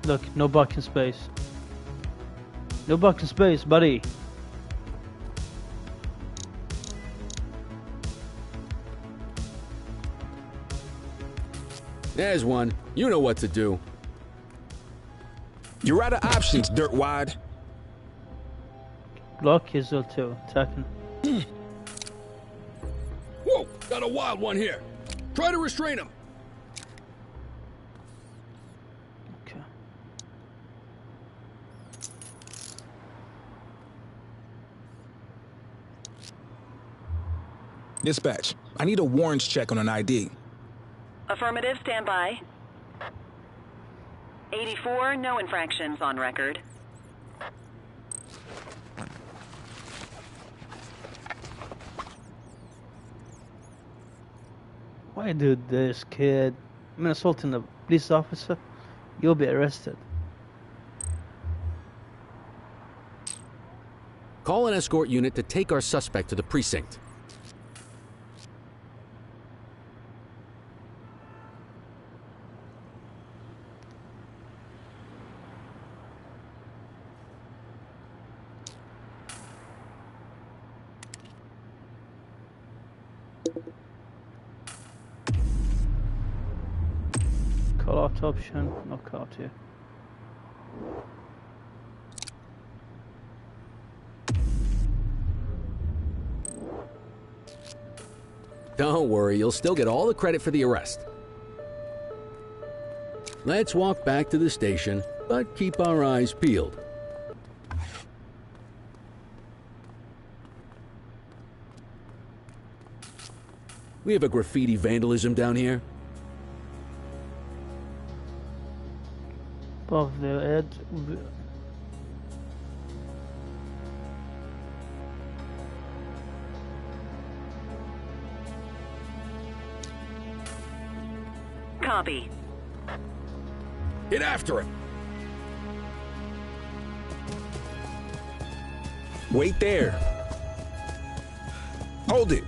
S2: Look, no parking space. No parking space, buddy.
S11: There's one. You know what to do.
S12: You're out of options, dirtwad.
S2: Block is too. Attacking.
S8: Whoa! Got a wild one here. Try to restrain him.
S2: Okay.
S12: Dispatch, I need a warrants check on an ID.
S13: Affirmative, stand by. 84, no infractions on record.
S2: Why do this, kid? I'm assaulting a police officer. You'll be arrested.
S11: Call an escort unit to take our suspect to the precinct.
S2: Cart option, no cart here.
S11: Don't worry, you'll still get all the credit for the arrest. Let's walk back to the station, but keep our eyes peeled. We have a graffiti vandalism down here.
S2: Above the head.
S13: Copy.
S8: Get after him!
S12: Wait there. Hold it.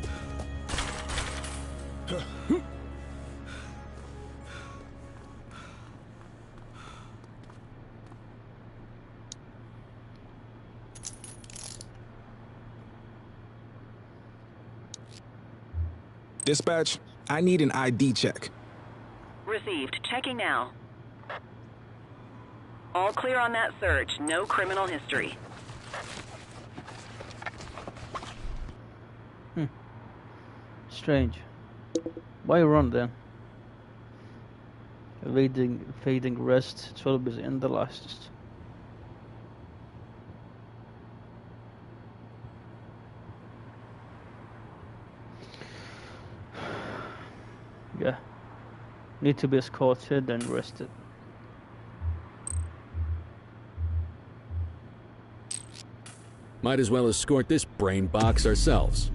S12: Dispatch, I need an ID check.
S13: Received. Checking now. All clear on that search. No criminal history.
S2: Strange. Why run then? Fading rest. 12 is in the last. Yeah. Need to be escorted and rested.
S11: Might as well escort this brain box ourselves.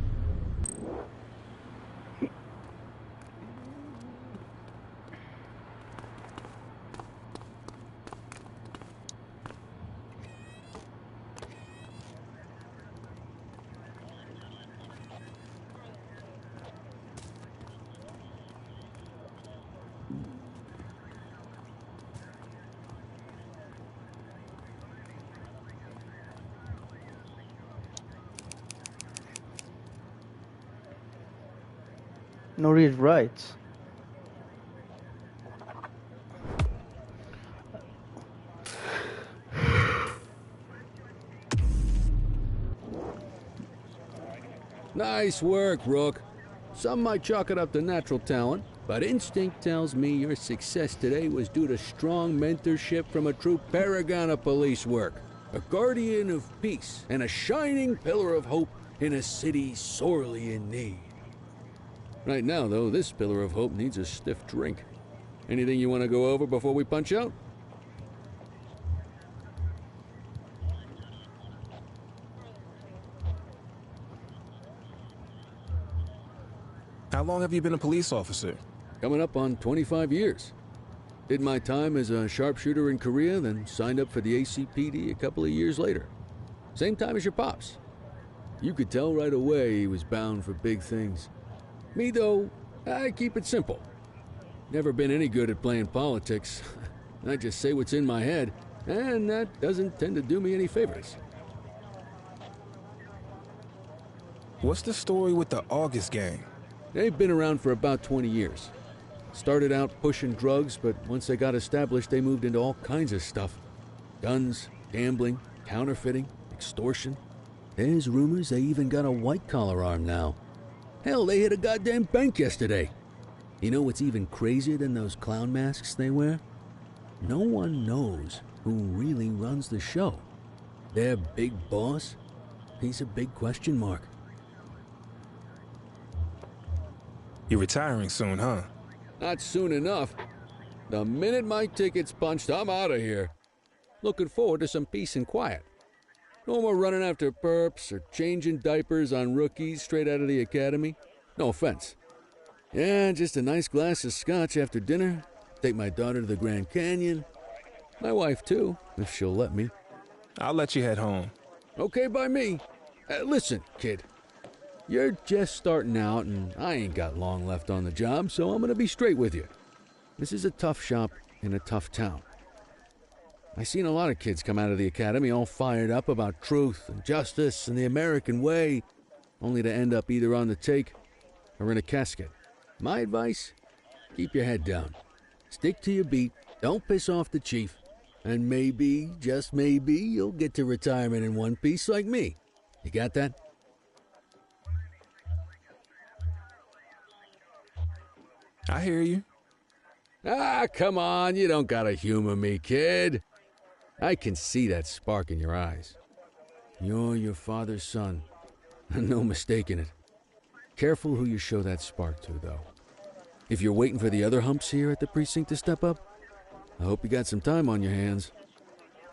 S2: No read rights.
S11: Nice work, Rook. Some might chalk it up to natural talent, but instinct tells me your success today was due to strong mentorship from a true paragon of police work, a guardian of peace, and a shining pillar of hope in a city sorely in need. Right now, though, this pillar of hope needs a stiff drink. Anything you want to go over before we punch out?
S12: How long have you been a police officer?
S11: Coming up on 25 years. Did my time as a sharpshooter in Korea, then signed up for the ACPD a couple of years later. Same time as your pops. You could tell right away he was bound for big things. Me, though, I keep it simple. Never been any good at playing politics. I just say what's in my head, and that doesn't tend to do me any favors.
S12: What's the story with the August gang?
S11: They've been around for about 20 years. Started out pushing drugs, but once they got established, they moved into all kinds of stuff. Guns, gambling, counterfeiting, extortion. There's rumors they even got a white-collar arm now. Hell, they hit a goddamn bank yesterday. You know what's even crazier than those clown masks they wear? No one knows who really runs the show. Their big boss? He's a big question mark.
S12: You're retiring soon, huh?
S11: Not soon enough. The minute my ticket's punched, I'm out of here. Looking forward to some peace and quiet. No more running after perps or changing diapers on rookies straight out of the academy. No offense. Yeah, just a nice glass of scotch after dinner. Take my daughter to the Grand Canyon. My wife, too, if she'll let me.
S12: I'll let you head home.
S11: Okay by me. Listen, kid. You're just starting out, and I ain't got long left on the job, so I'm gonna be straight with you. This is a tough shop in a tough town. I seen a lot of kids come out of the academy all fired up about truth and justice and the American way, only to end up either on the take or in a casket. My advice? Keep your head down. Stick to your beat, don't piss off the chief, and maybe, just maybe, you'll get to retirement in one piece like me. You got that?
S12: I hear you.
S11: Ah, come on, you don't gotta humor me, kid. I can see that spark in your eyes. You're your father's son. No mistaking it. Careful who you show that spark to, though. If you're waiting for the other humps here at the precinct to step up, I hope you got some time on your hands.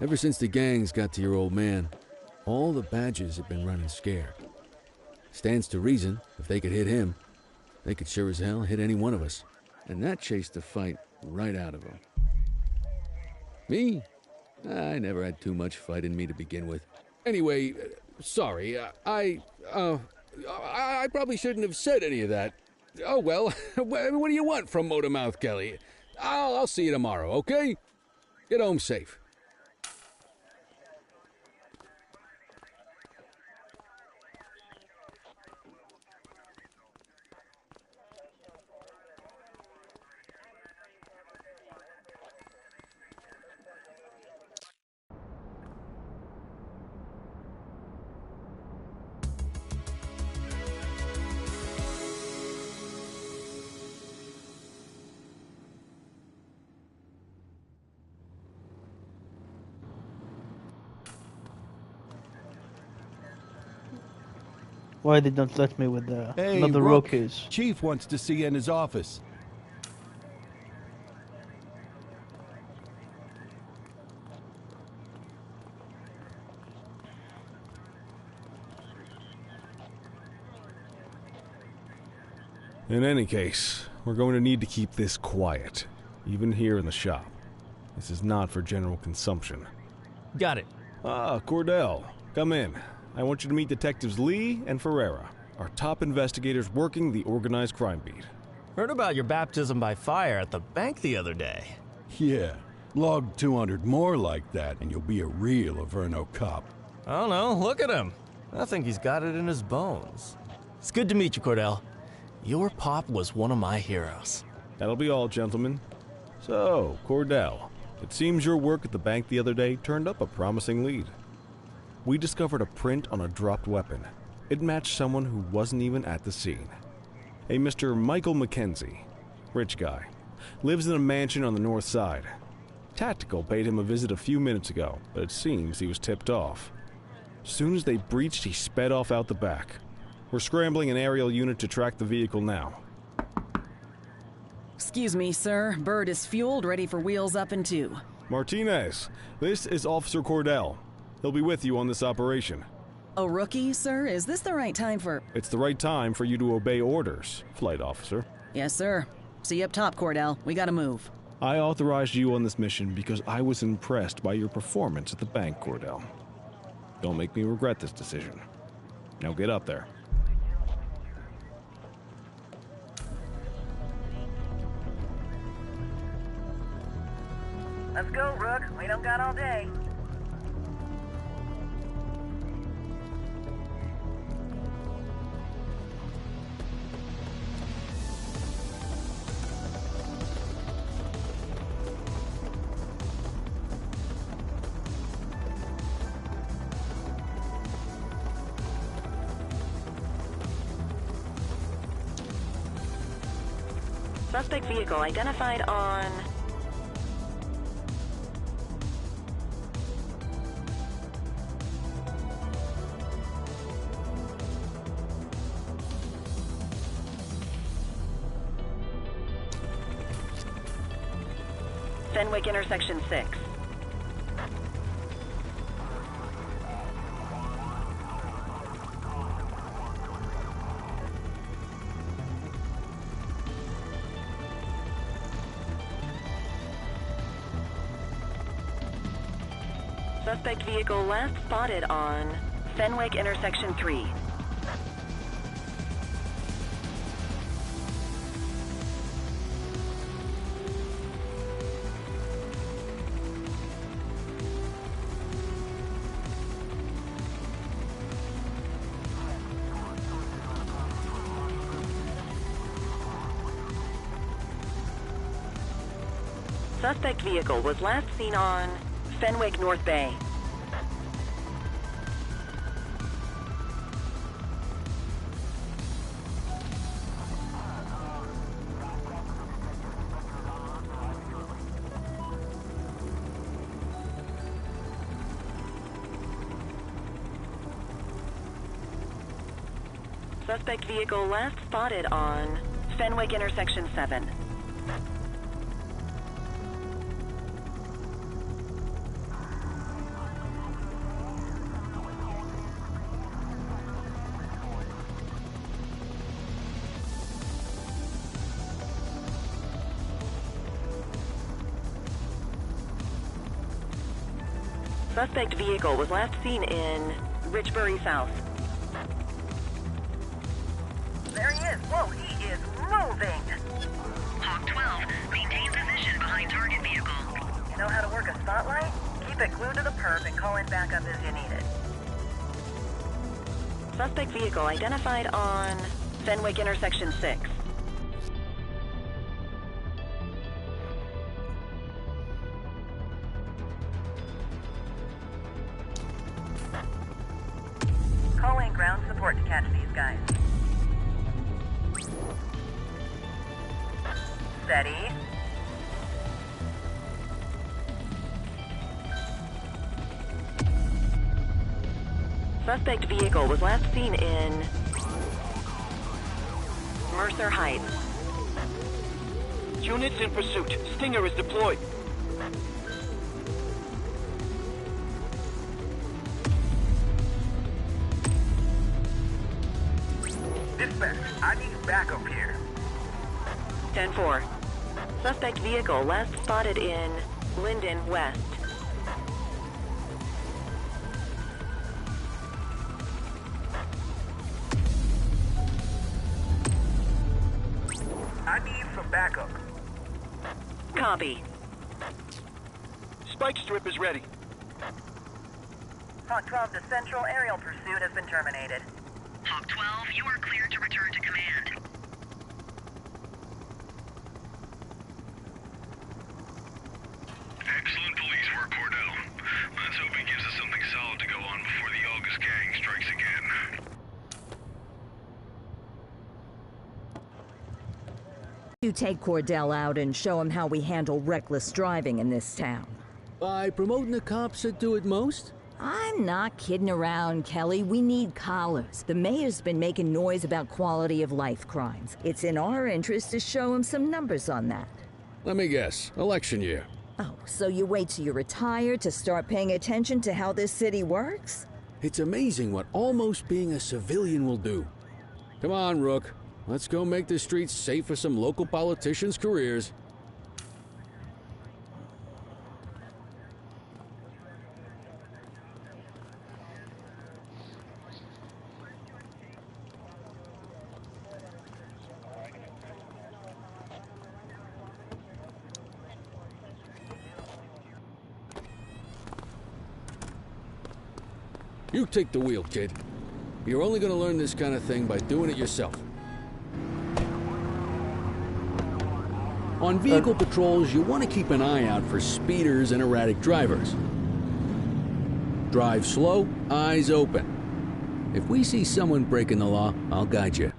S11: Ever since the gangs got to your old man, all the badges have been running scared. Stands to reason, if they could hit him, they could sure as hell hit any one of us. And that chased the fight right out of him. Me? I never had too much fight in me to begin with. Anyway, sorry, I probably shouldn't have said any of that. Oh, well, what do you want from Motormouth Kelly? I'll see you tomorrow, okay? Get home safe.
S2: Why they don't let me with the
S1: Hey,
S2: another
S1: Rook,
S2: rookies?
S1: Chief wants to see you in his office.
S6: In any case, we're going to need to keep this quiet, even here in the shop. This is not for general consumption.
S14: Got it.
S6: Ah, Cordell, come in. I want you to meet Detectives Lee and Ferreira, our top investigators working the organized crime beat.
S14: Heard about your baptism by fire at the bank the other day.
S1: Yeah, log 200 more like that, and you'll be a real Averno cop.
S14: I don't know, look at him. I think he's got it in his bones. It's good to meet you, Cordell. Your pop was one of my heroes.
S6: That'll be all, gentlemen. So, Cordell, it seems your work at the bank the other day turned up a promising lead. We discovered a print on a dropped weapon. It matched someone who wasn't even at the scene. A Mr. Michael McKenzie, rich guy, lives in a mansion on the north side. Tactical paid him a visit a few minutes ago, but it seems he was tipped off. As soon as they breached, he sped off out the back. We're scrambling an aerial unit to track the vehicle now.
S5: Excuse me, sir. Bird is fueled, ready for wheels up in 2.
S6: Martinez, this is Officer Cordell. He'll be with you on this operation.
S5: A rookie, sir? Is this the right time for...
S6: It's the right time for you to obey orders, Flight Officer.
S5: Yes, sir. See you up top, Cordell. We gotta move.
S6: I authorized you on this mission because I was impressed by your performance at the bank, Cordell. Don't make me regret this decision. Now get up there.
S9: Let's go, Rook. We don't got all day.
S13: Suspect vehicle identified on... Fenwick intersection 6. Suspect vehicle last spotted on Fenwick intersection 3. Suspect vehicle was last seen on Fenwick North Bay. Suspect vehicle last spotted on Fenwick Intersection 7. Suspect vehicle was last seen in Richbury South.
S9: There he is. Whoa, he is moving.
S13: Hawk 12, maintain position behind target vehicle.
S9: You know how to work a spotlight? Keep it glued to the perp and call in backup as you need it.
S13: Suspect vehicle identified on Fenwick Intersection 6.
S9: Call in ground support to catch these guys. Steady.
S13: Suspect vehicle was last seen in Mercer Heights.
S15: Units in pursuit. Stinger is deployed.
S7: Dispatch, I need backup here.
S13: 10-4. Suspect vehicle last spotted in Linden West.
S7: I need some backup.
S13: Copy.
S15: Spike strip is ready.
S9: Hawk 12 to Central, aerial pursuit has been terminated.
S13: Hawk 12, you are cleared to return to command.
S7: Excellent police work, Cordell. Let's hope he gives us something solid to go on before the August gang strikes again.
S4: You take Cordell out and show him how we handle reckless driving in this town.
S11: By promoting the cops that do it most?
S4: I'm not kidding around, Kelly. We need collars. The mayor's been making noise about quality of life crimes. It's in our interest to show him some numbers on that.
S11: Let me guess. Election year.
S4: Oh, so you wait till you're retired to start paying attention to how this city works?
S11: It's amazing what almost being a civilian will do. Come on, Rook. Let's go make the streets safe for some local politicians' careers. You take the wheel, kid. You're only gonna learn this kind of thing by doing it yourself. On vehicle patrols, you want to keep an eye out for speeders and erratic drivers. Drive slow, eyes open. If we see someone breaking the law, I'll guide you.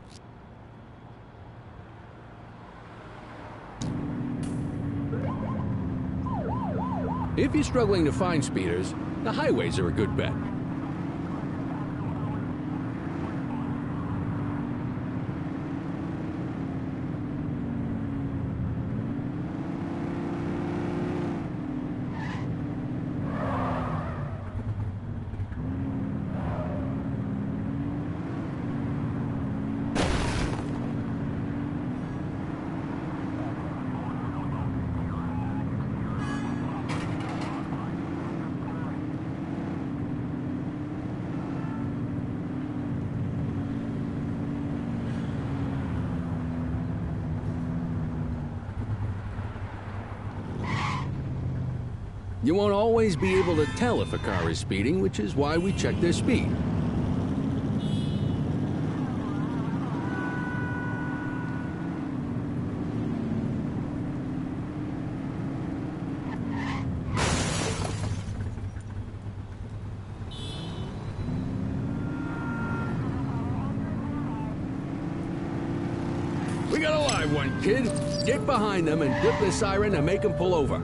S11: If you're struggling to find speeders, the highways are a good bet. You won't always be able to tell if a car is speeding, which is why we check their speed.
S8: We got a live one, kid. Get behind them and dip the siren and make them pull over.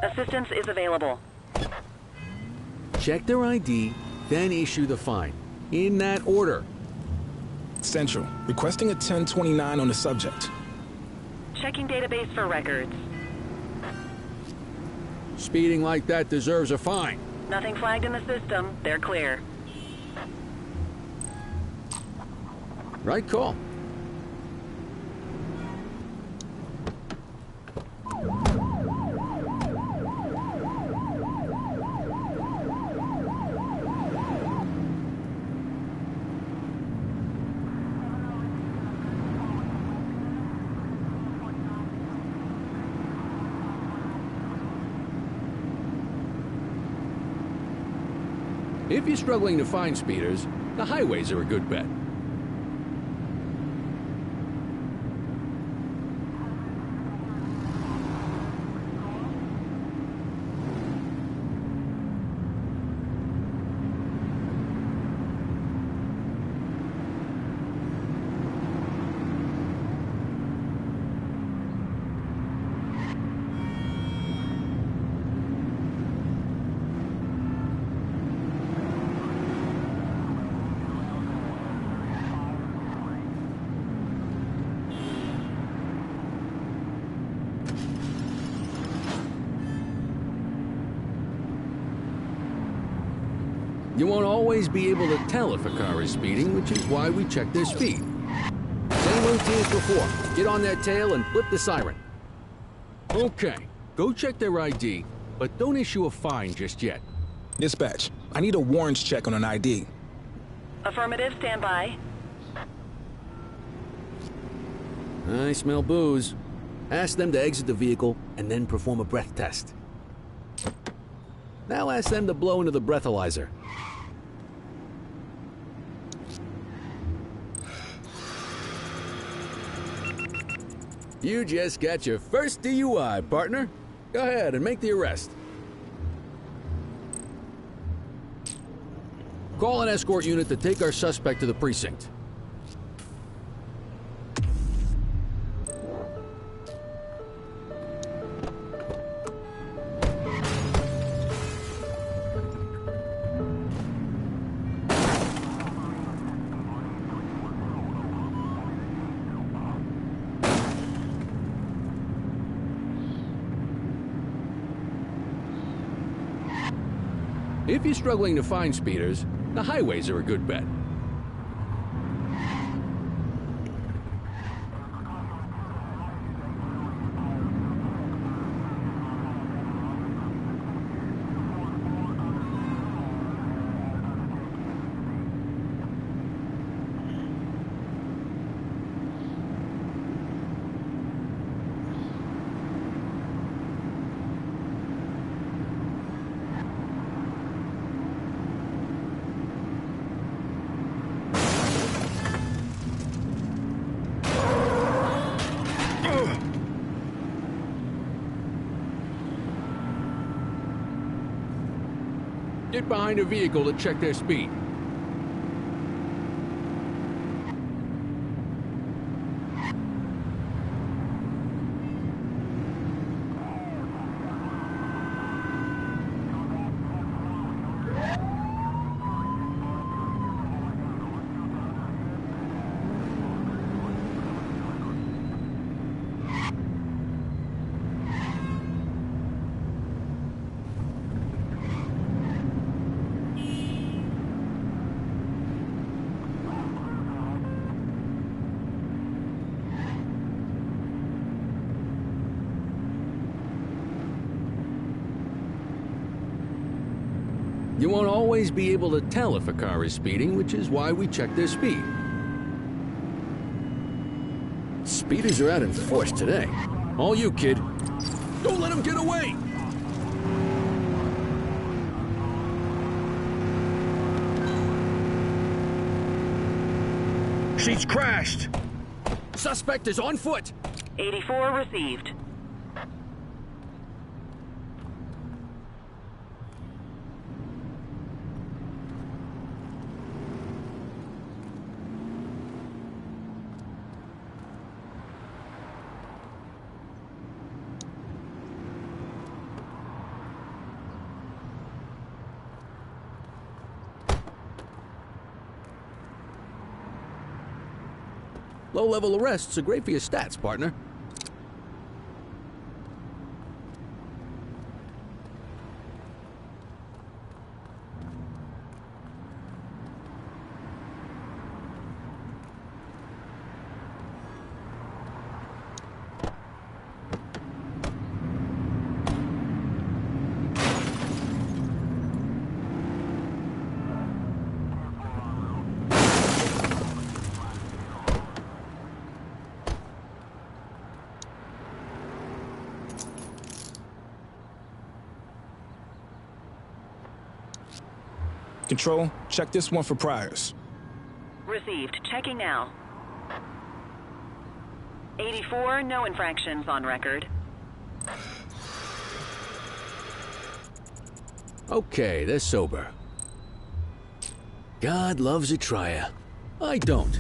S13: Assistance is available.
S11: Check their ID, then issue the fine. In that order.
S12: Central, requesting a 1029 on the subject.
S13: Checking database for records.
S8: Speeding like that deserves a fine.
S13: Nothing flagged in the system. They're clear.
S8: Right call. If you're struggling to find speeders, the highways are a good bet. You won't always be able to tell if a car is speeding, which is why we check their speed. Same routine as before. Get on their tail and flip the siren. Okay, go check their ID, but don't issue a fine just yet.
S12: Dispatch, I need a warrants check on an ID.
S13: Affirmative, stand by.
S11: I smell booze. Ask them to exit the vehicle and then perform a breath test. Now ask them to blow into the breathalyzer. You just got your first DUI, partner. Go ahead and make the arrest. Call an escort unit to take our suspect to the precinct. If you're struggling to find speeders, the highways are a good bet. Get behind a vehicle to check their speed. You won't always be able to tell if a car is speeding, which is why we check their speed. Speeders are out in force today. All you, kid. Don't let them get away!
S10: She's crashed!
S8: Suspect is on foot!
S13: 84 received.
S11: Low-level arrests are great for your stats, partner.
S12: Control, check this one for priors.
S13: Received. Checking now. 84, no infractions on record.
S11: Okay, they're sober. God loves a trier. I don't.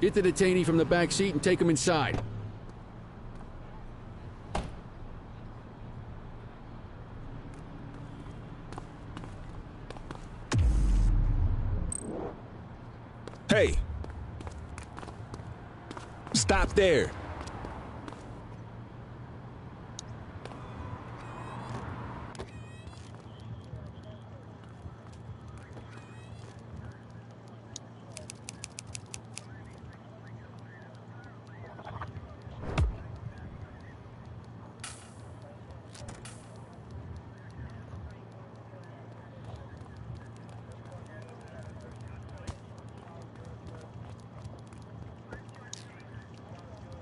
S11: Get the detainee from the back seat and take him inside.
S12: Hey! Stop there!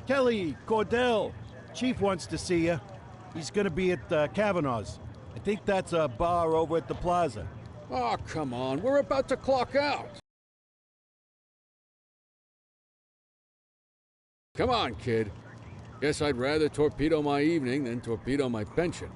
S1: Kelly, Cordell, Chief wants to see you. He's gonna be at Kavanaugh's. I think that's a bar over at the plaza.
S11: Oh, come on. We're about to clock out. Come on, kid. Guess I'd rather torpedo my evening than torpedo my pension.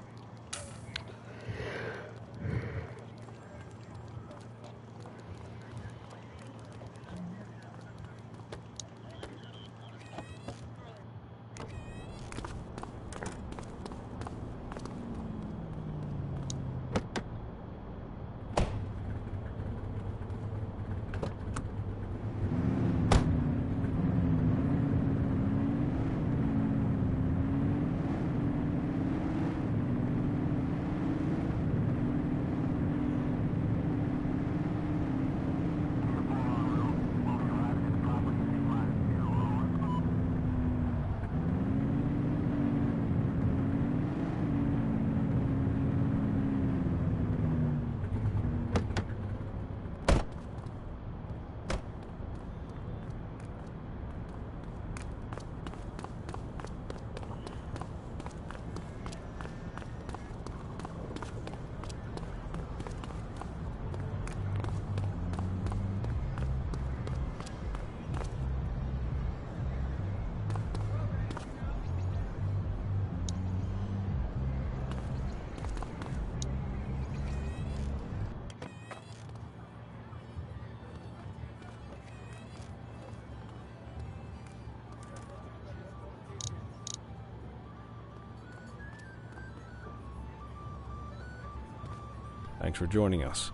S6: Thanks for joining us.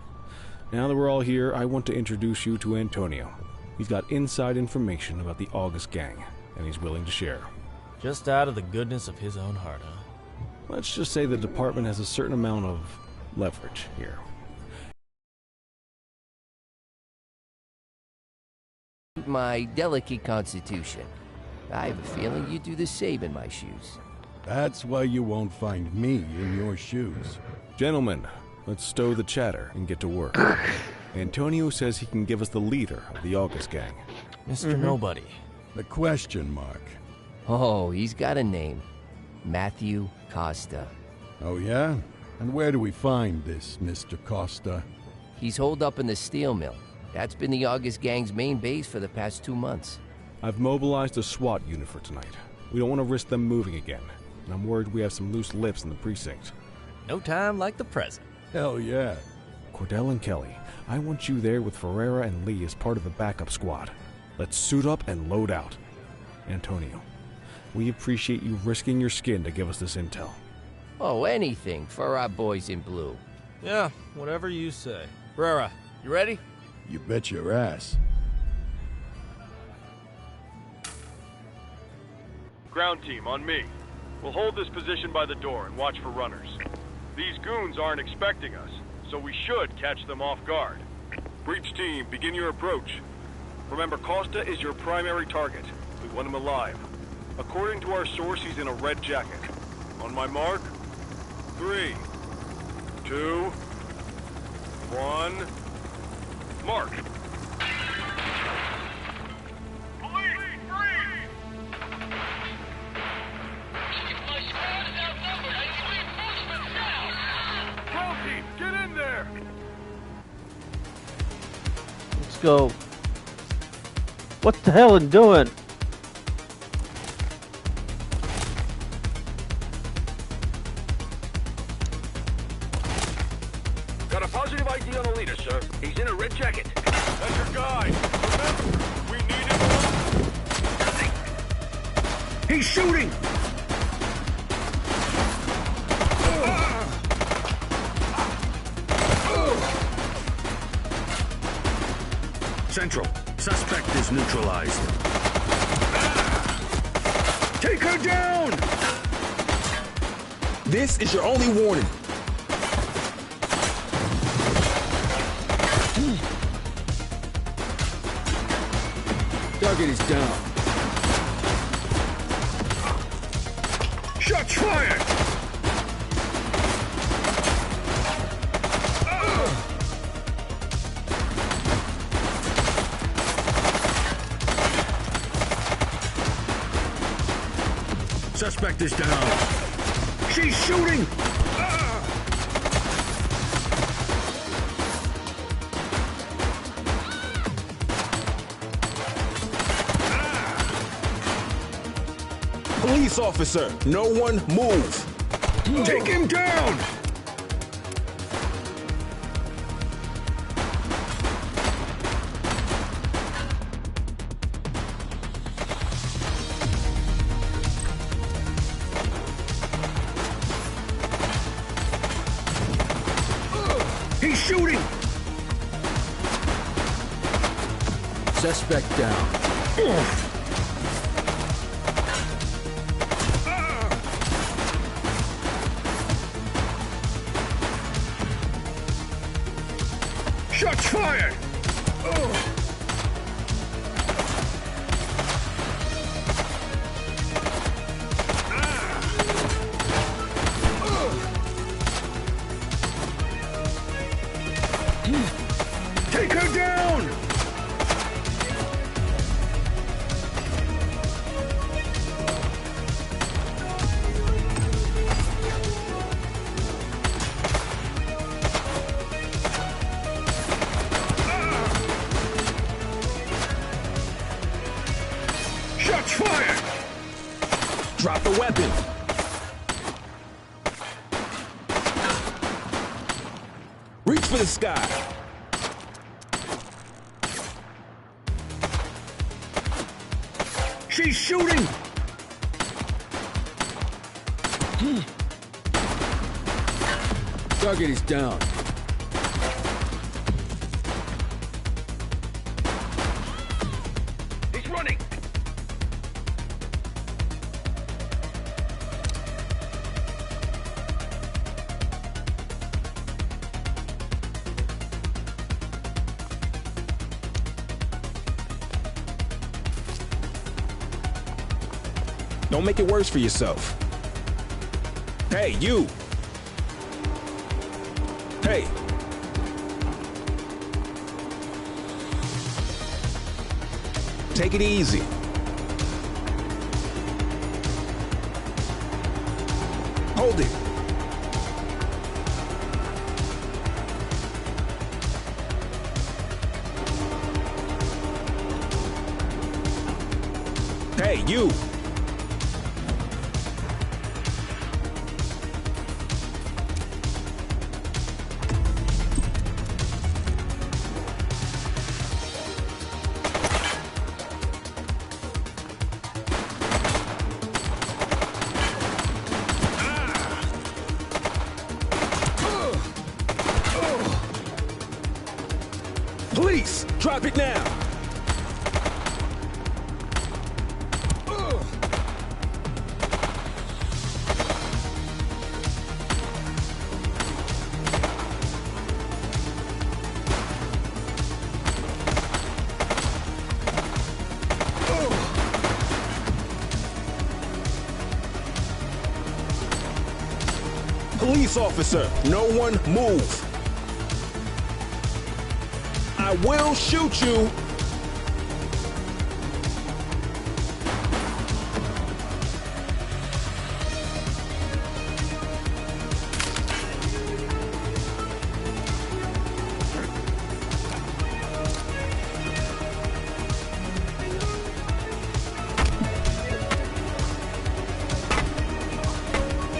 S6: Now that we're all here, I want to introduce you to Antonio. He's got inside information about the August gang, and he's willing to share.
S14: Just out of the goodness of his own heart, huh?
S6: Let's just say the department has a certain amount of leverage here.
S16: My delicate constitution. I have a feeling you do the same in my shoes.
S1: That's why you won't find me in your shoes.
S6: Gentlemen, let's stow the chatter and get to work. Antonio says he can give us the leader of the August gang.
S14: Mr. Nobody.
S1: The question mark.
S16: Oh, he's got a name. Matthew Costa.
S1: Oh, yeah? And where do we find this Mr. Costa?
S16: He's holed up in the steel mill. That's been the August Gang's main base for the past 2 months.
S6: I've mobilized a SWAT unit for tonight. We don't want to risk them moving again. And I'm worried we have some loose lips in the precinct.
S14: No time like the present.
S1: Hell yeah.
S6: Cordell and Kelly, I want you there with Ferreira and Lee as part of the backup squad. Let's suit up and load out. Antonio, we appreciate you risking your skin to give us this intel.
S16: Oh, anything for our boys in blue.
S14: Yeah, whatever you say. Ferreira, you ready?
S1: You bet your ass.
S17: Ground team, on me. We'll hold this position by the door and watch for runners. These goons aren't expecting us, so we should catch them off guard. Breach team, begin your approach. Remember, Costa is your primary target. We want him alive. According to our source, he's in a red jacket. On my mark, 3, 2, 1, mark. Get in there!
S2: Let's go. What the hell are you doing?
S10: Got a positive ID on the leader, sir. He's in a red jacket.
S17: That's your guy. Remember, we need him.
S10: He's shooting! Central, suspect is neutralized. Take her down!
S12: This is your only warning.
S8: Target is down.
S10: Shots fired! Suspect is down. She's shooting!
S12: Police officer, no one move.
S10: Take him down! He's shooting!
S8: Suspect down.
S10: Shots fired! Take her down! Shots fired!
S12: Drop the weapon. Reach for the sky.
S10: She's shooting!
S8: Target is down.
S10: He's running!
S12: Don't make it worse for yourself. Hey, you! Hey! Take it easy. Hold it. Hey, you! Police! Drop it now! Police officer, no one move. I will shoot you.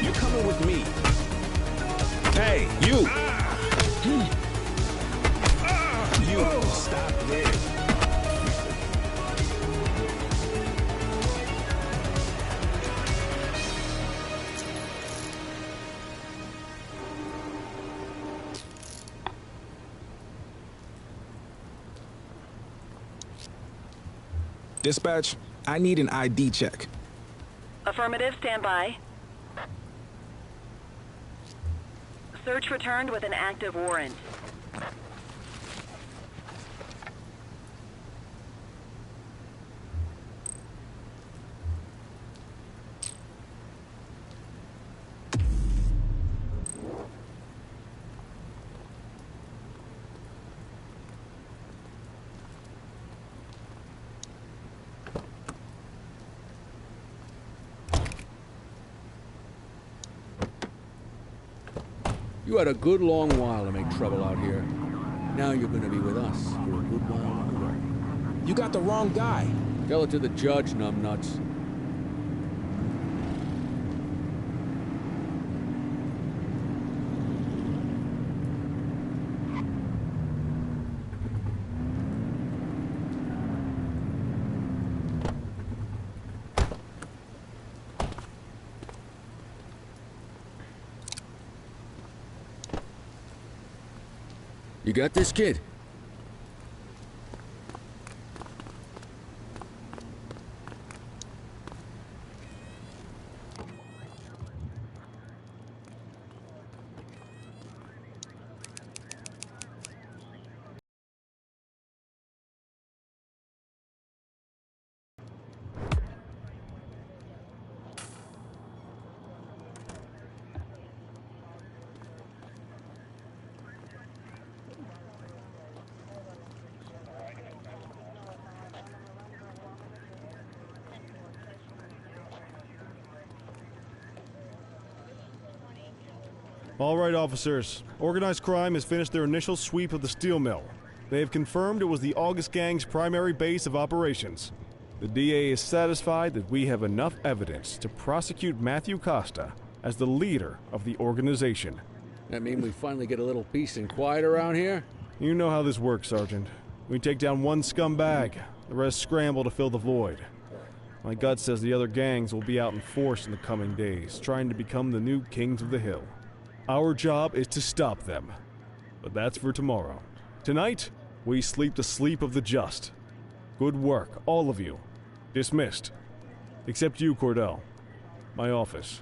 S12: You're coming with me. Hey, you! You stop there. Dispatch, I need an ID check.
S13: Affirmative, stand by. Search returned with an active warrant.
S11: You had a good long while to make trouble out here. Now you're gonna be with us for a good while longer.
S12: You got the wrong guy.
S11: Tell it to the judge, numbnuts. You got this, kid?
S6: All right, officers. Organized crime has finished their initial sweep of the steel mill. They have confirmed it was the August Gang's primary base of operations. The DA is satisfied that we have enough evidence to prosecute Matthew Costa as the leader of the organization.
S11: That mean we finally get a little peace and quiet around here?
S6: You know how this works, Sergeant. We take down one scumbag, the rest scramble to fill the void. My gut says the other gangs will be out in force in the coming days, trying to become the new kings of the hill. Our job is to stop them. But that's for tomorrow. Tonight, we sleep the sleep of the just. Good work, all of you. Dismissed. Except you, Cordell. My office.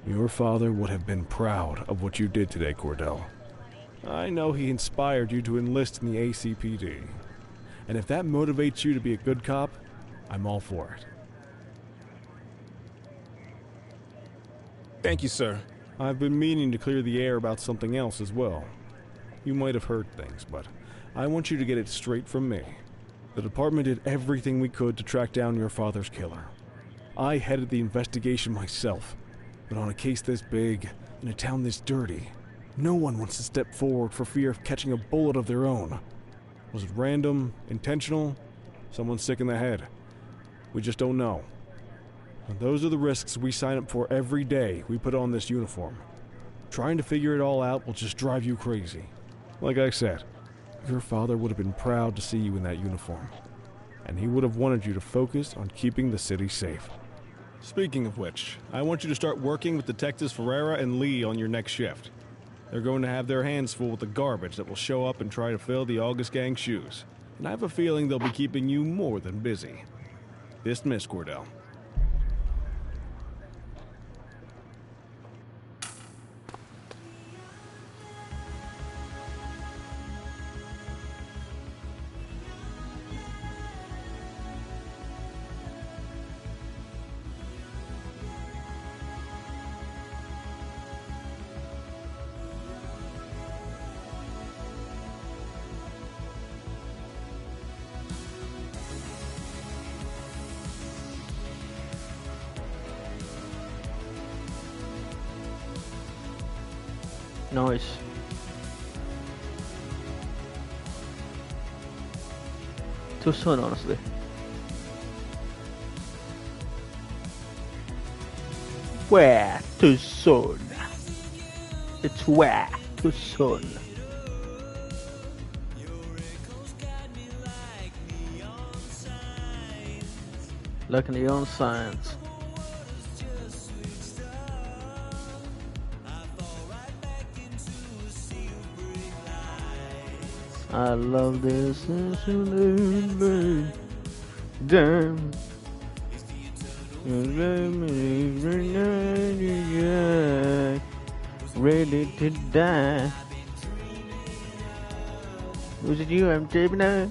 S6: Your father would have been proud of what you did today, Cordell. I know he inspired you to enlist in the ACPD. And if that motivates you to be a good cop, I'm all for it.
S12: Thank you, sir.
S6: I've been meaning to clear the air about something else as well. You might have heard things, but I want you to get it straight from me. The department did everything we could to track down your father's killer. I headed the investigation myself, but on a case this big, in a town this dirty, No one wants to step forward for fear of catching a bullet of their own. Was it random, intentional, someone sick in the head? We just don't know. And those are the risks we sign up for every day we put on this uniform. Trying to figure it all out will just drive you crazy. Like I said, your father would have been proud to see you in that uniform. And he would have wanted you to focus on keeping the city safe. Speaking of which, I want you to start working with Detectives Ferreira and Lee on your next shift. They're going to have their hands full with the garbage that will show up and try to fill the August Gang's shoes. And I have a feeling they'll be keeping you more than busy. Dismiss, Cordell.
S2: Nice. Too soon, honestly. Where too soon? It's where too soon. Like neon signs. I love this. Damn. Ready to die. Was it you, I'm Gemini?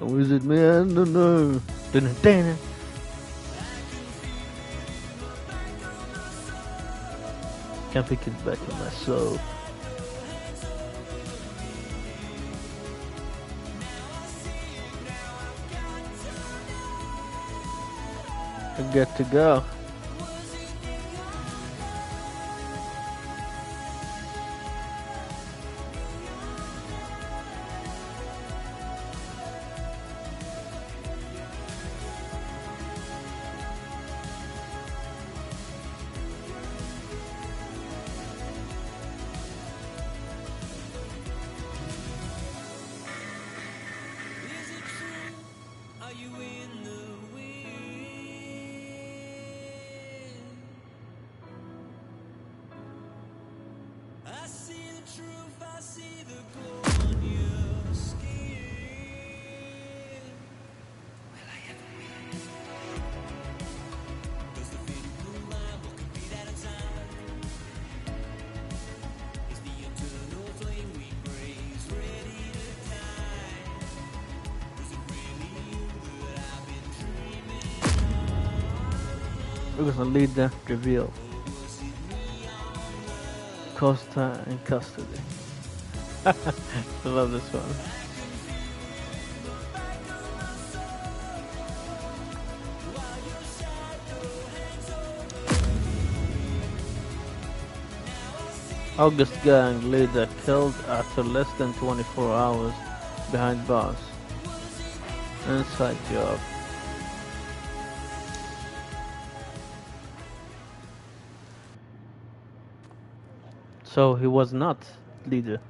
S2: Or was it me? I don't know. Dun-dun-dun. Can't pick it back in my soul. I got to go. We're gonna lead the reveal. Costa in custody. I love this one. August gang leader killed after less than 24 hours behind bars. Inside job. So he was not leader.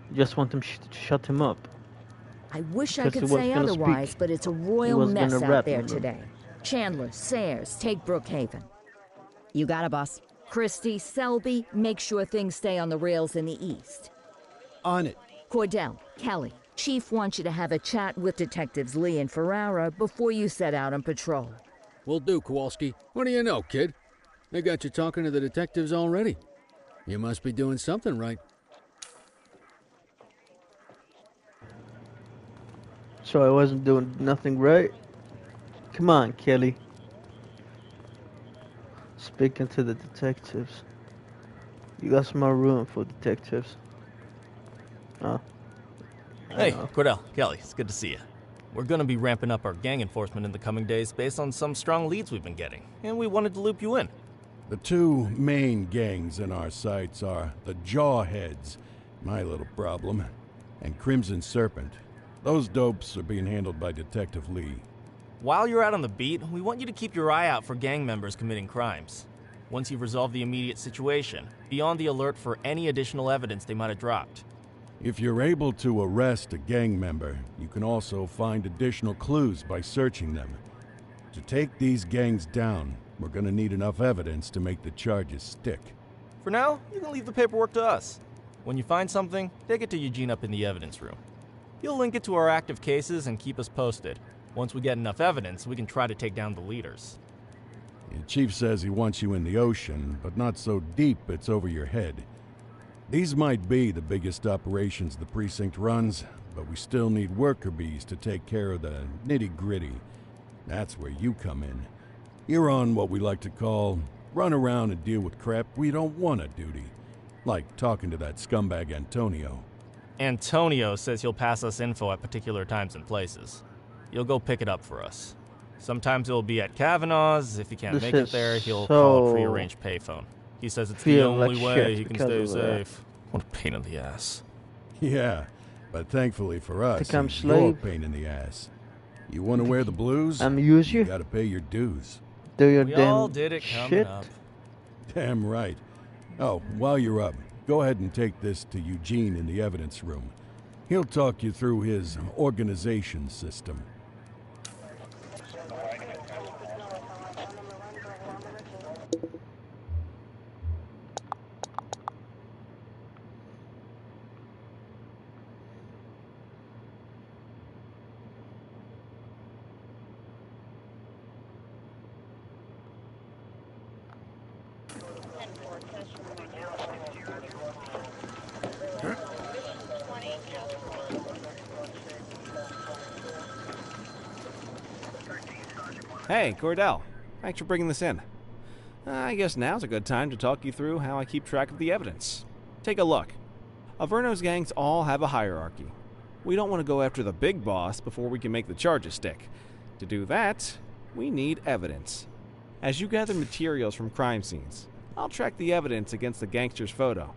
S2: You just want him to shut him up.
S4: I wish I could say otherwise, but it's a royal mess out there today. Chandler, Sayers, take Brookhaven.
S5: You got it, boss.
S4: Christie, Selby, make sure things stay on the rails in the east.
S1: On it.
S4: Cordell, Kelly, Chief wants you to have a chat with Detectives Lee and Ferrara before you set out on patrol.
S11: Will do, Kowalski. What do you know, kid? They got you talking to the detectives already. You must be doing something right.
S2: So I wasn't doing nothing right? Come on, Kelly. Speaking to the detectives. You got some more room for detectives. Oh.
S14: Hey, Cordell, Kelly, it's good to see you. We're going to be ramping up our gang enforcement in the coming days based on some strong leads we've been getting, and we wanted to loop you in.
S1: The two main gangs in our sights are the Jawheads, my little problem, and Crimson Serpent. Those dopes are being handled by Detective Lee.
S14: While you're out on the beat, we want you to keep your eye out for gang members committing crimes. Once you've resolved the immediate situation, be on the alert for any additional evidence they might have dropped.
S1: If you're able to arrest a gang member, you can also find additional clues by searching them. To take these gangs down, we're gonna need enough evidence to make the charges stick.
S14: For now, you can leave the paperwork to us. When you find something, take it to Eugene up in the evidence room. He'll link it to our active cases and keep us posted. Once we get enough evidence, we can try to take down the leaders.
S1: The chief says he wants you in the ocean, but not so deep it's over your head. These might be the biggest operations the precinct runs, but we still need worker bees to take care of the nitty-gritty. That's where you come in. You're on what we like to call run around and deal with crap we don't want to duty. Like talking to that scumbag Antonio.
S14: Antonio says he'll pass us info at particular times and places. You'll go pick it up for us. Sometimes it'll be at Kavanaugh's. If he can't make it there, he'll call a prearranged payphone. He says it's the only way he can stay safe. What a pain in the ass.
S1: Yeah, but thankfully for us,
S2: Become
S1: he's your
S2: slave.
S1: pain in the ass. You want to wear the blues?
S2: Use you?
S1: You gotta pay your dues.
S2: Do your
S14: We
S2: damn
S14: all did it coming
S2: shit.
S14: up.
S1: Damn right. Oh, while you're up, go ahead and take this to Eugene in the evidence room. He'll talk you through his organization system.
S18: Hey, Cordell. Thanks for bringing this in. I guess now's a good time to talk you through how I keep track of the evidence. Take a look. Averno's gangs all have a hierarchy. We don't want to go after the big boss before we can make the charges stick. To do that, we need evidence. As you gather materials from crime scenes, I'll track the evidence against the gangster's photo.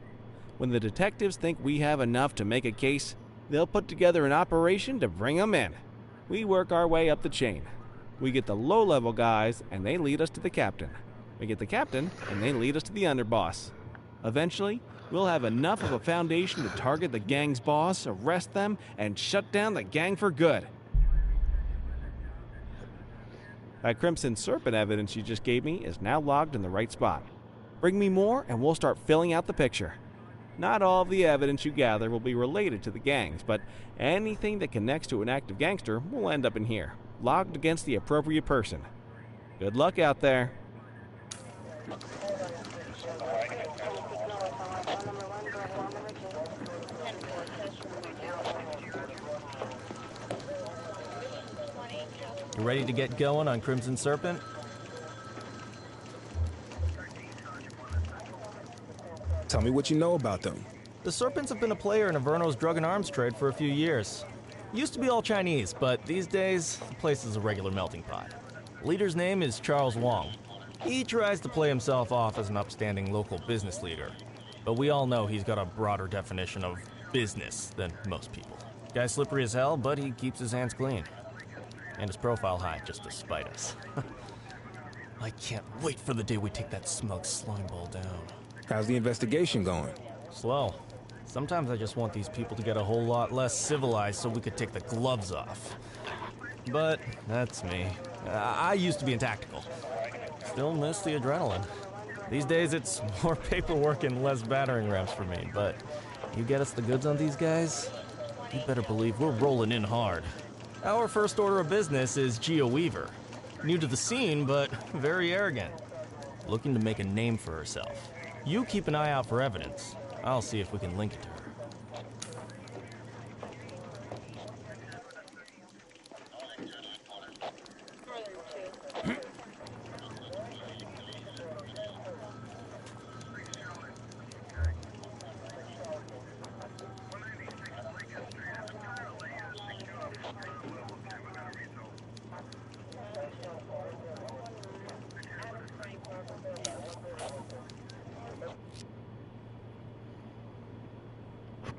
S18: When the detectives think we have enough to make a case, they'll put together an operation to bring them in. We work our way up the chain. We get the low-level guys, and they lead us to the captain. We get the captain, and they lead us to the underboss. Eventually, we'll have enough of a foundation to target the gang's boss, arrest them, and shut down the gang for good. That Crimson Serpent evidence you just gave me is now logged in the right spot. Bring me more, and we'll start filling out the picture. Not all of the evidence you gather will be related to the gangs, but anything that connects to an active gangster will end up in here, logged against the appropriate person. Good luck out there.
S14: You ready to get going on Crimson Serpent?
S12: Tell me what you know about them.
S14: The Serpents have been a player in Averno's drug and arms trade for a few years. Used to be all Chinese, but these days, the place is a regular melting pot. The leader's name is Charles Wong. He tries to play himself off as an upstanding local business leader, but we all know he's got a broader definition of business than most people. Guy's slippery as hell, but he keeps his hands clean. And his profile high, just to spite us. I can't wait for the day we take that smug slimeball down.
S12: How's the investigation going?
S14: Slow. Sometimes I just want these people to get a whole lot less civilized so we could take the gloves off. But that's me. I used to be in tactical. Still miss the adrenaline. These days it's more paperwork and less battering rams for me, but you get us the goods on these guys, you better believe we're rolling in hard. Our first order of business is Gia Weaver. New to the scene, but very arrogant. Looking to make a name for herself. You keep an eye out for evidence. I'll see if we can link it to her.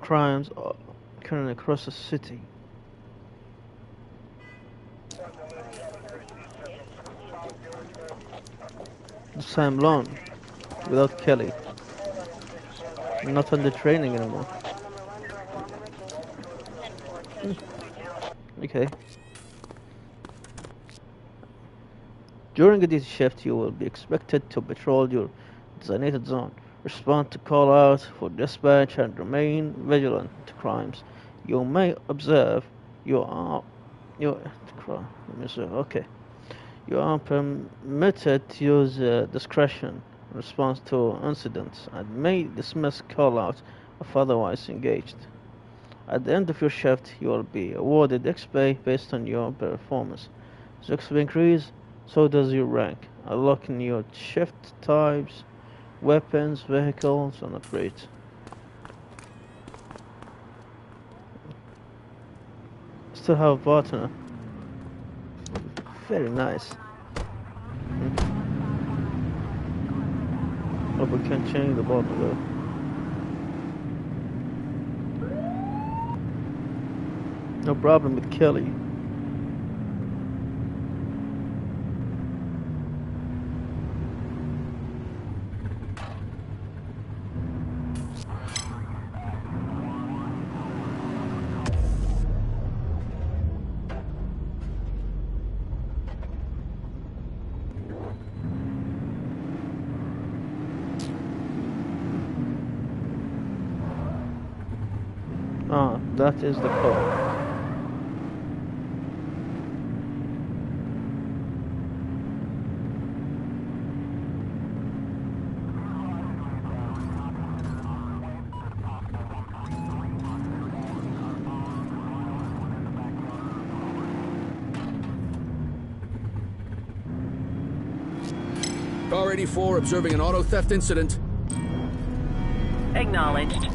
S2: crimes occurring across the city. This time alone, without Kelly. I'm not under training anymore. Okay. During a duty shift, you will be expected to patrol your designated zone, respond to call-outs for dispatch, and remain vigilant to crimes you may observe. You are permitted to use discretion in response to incidents and may dismiss call-outs if otherwise engaged. At the end of your shift, you will be awarded XP based on your performance. As XP increases, so does your rank, unlocking your shift types, weapons, vehicles, and upgrades. Still have a partner. Very nice. Hope we can change the bottle though. No problem with Kelly. Ah, that is the call.
S11: Car 84 observing an auto theft incident.
S13: Acknowledged.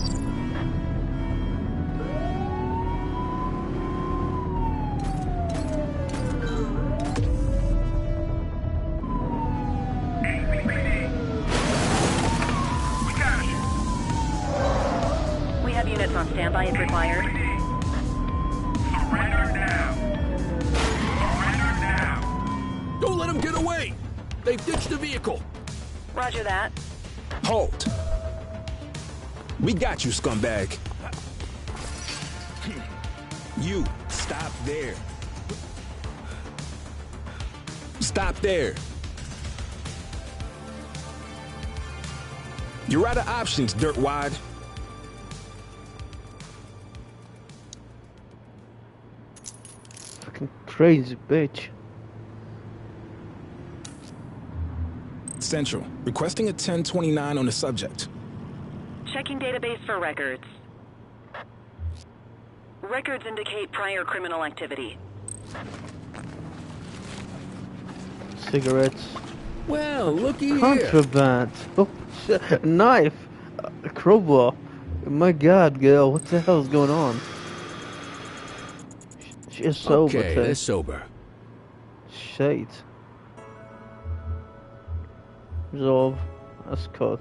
S13: We have units on standby if required.
S17: Surrender now. Surrender now.
S12: Don't let them get away! They've ditched the vehicle!
S13: Roger that.
S12: Halt! We got you, scumbag. You, stop there. Stop there. You're out of options, dirtwad.
S2: Fucking crazy bitch.
S12: Central, requesting a 1029 on the subject.
S13: Checking database for records. Records indicate prior criminal activity.
S2: Cigarettes.
S11: Well, looky here.
S2: Contraband. Oh, shit. A knife. A crowbar. My god, girl, what the hell is going on? She is sober.
S11: Okay, they're sober.
S2: Shit. Resolve. Escort.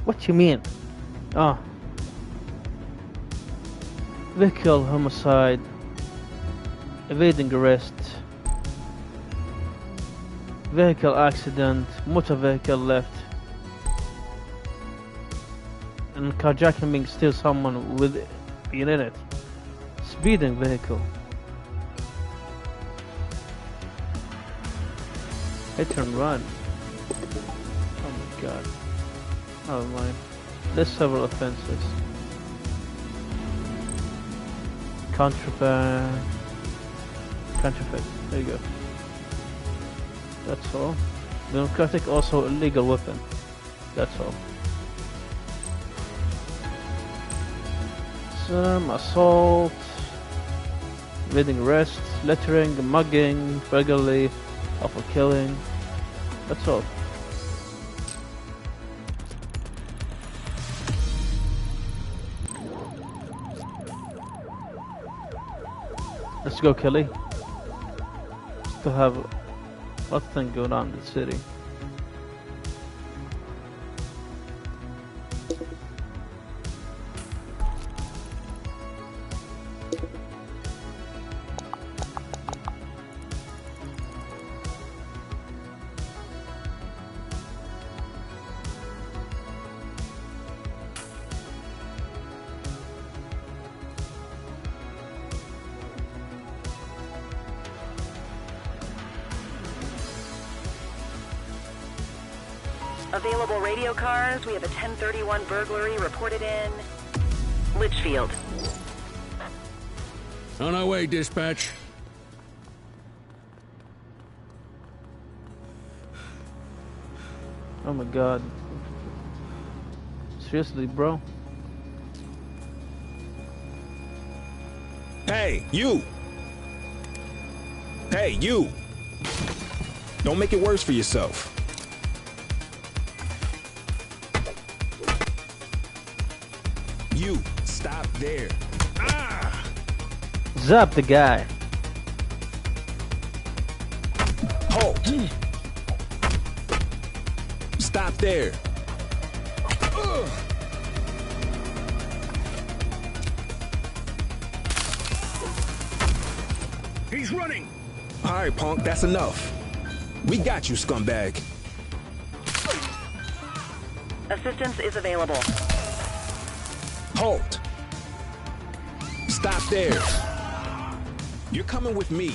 S2: What you mean? Ah. Vehicle homicide. Evading arrest. Vehicle accident. Motor vehicle left. And carjacking being still someone with being in it. Speeding vehicle. Hit and run. Oh my god. Oh my. There's several offenses. Contraband. Counterfeit. There you go. That's all. Democratic, also illegal weapon. That's all. Some assault, evading arrest, littering, mugging, burglary, awful killing. That's all. Let's go, Kelly. Still have a lot of things going on in the city.
S13: Available radio cars. We have a 1031 burglary reported in Litchfield.
S8: On our way, dispatch.
S2: Oh my god. Seriously, bro?
S12: Hey, you! Hey, you! Don't make it worse for yourself. You, stop there. Ah!
S2: Zap the guy.
S12: Halt! Stop there. Ugh.
S10: He's running!
S12: All right, punk, that's enough. We got you, scumbag.
S13: Assistance is available.
S12: Halt! Stop there. You're coming with me.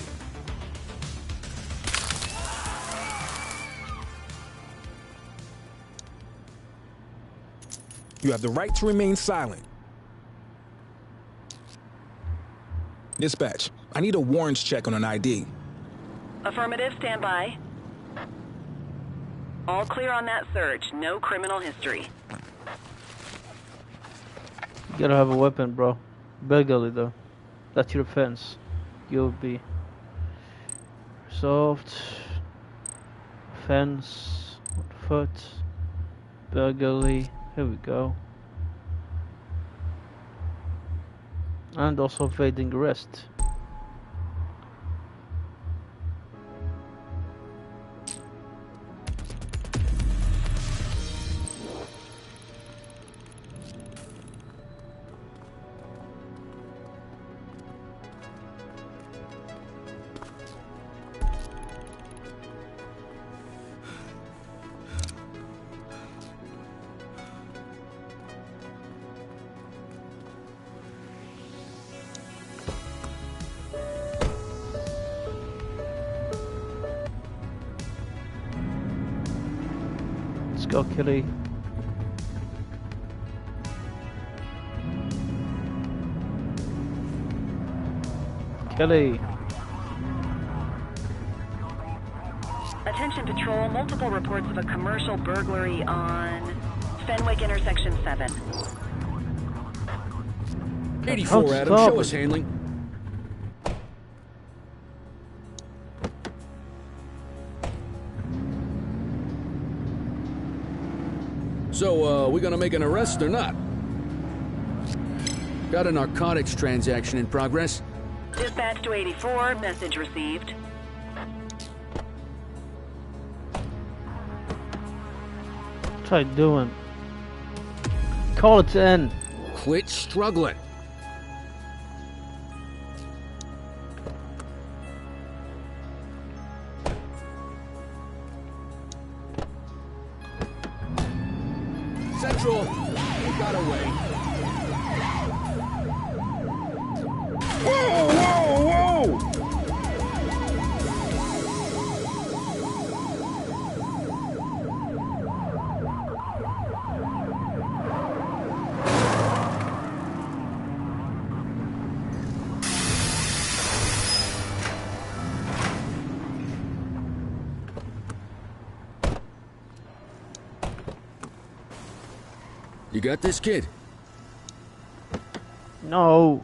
S12: You have the right to remain silent. Dispatch, I need a warrants check on an ID.
S13: Affirmative, stand by. All clear on that search. No criminal history.
S2: You gotta have a weapon, bro. Burglary, though. That's your offense. You'll be resolved. Offense. Foot. Burglary. Here we go. And also evading arrest. Let's go, Kelly. Kelly.
S13: Attention patrol, multiple reports of a commercial burglary on Fenwick intersection 7.
S8: 84, Adam, show us handling. So, we gonna make an arrest or not? Got a narcotics transaction in progress.
S13: Dispatch to 84, message received.
S2: Try doing. Call it in.
S8: Quit struggling. Central, we got away.
S10: Whoa, whoa, whoa!
S11: You got this, kid?
S2: No.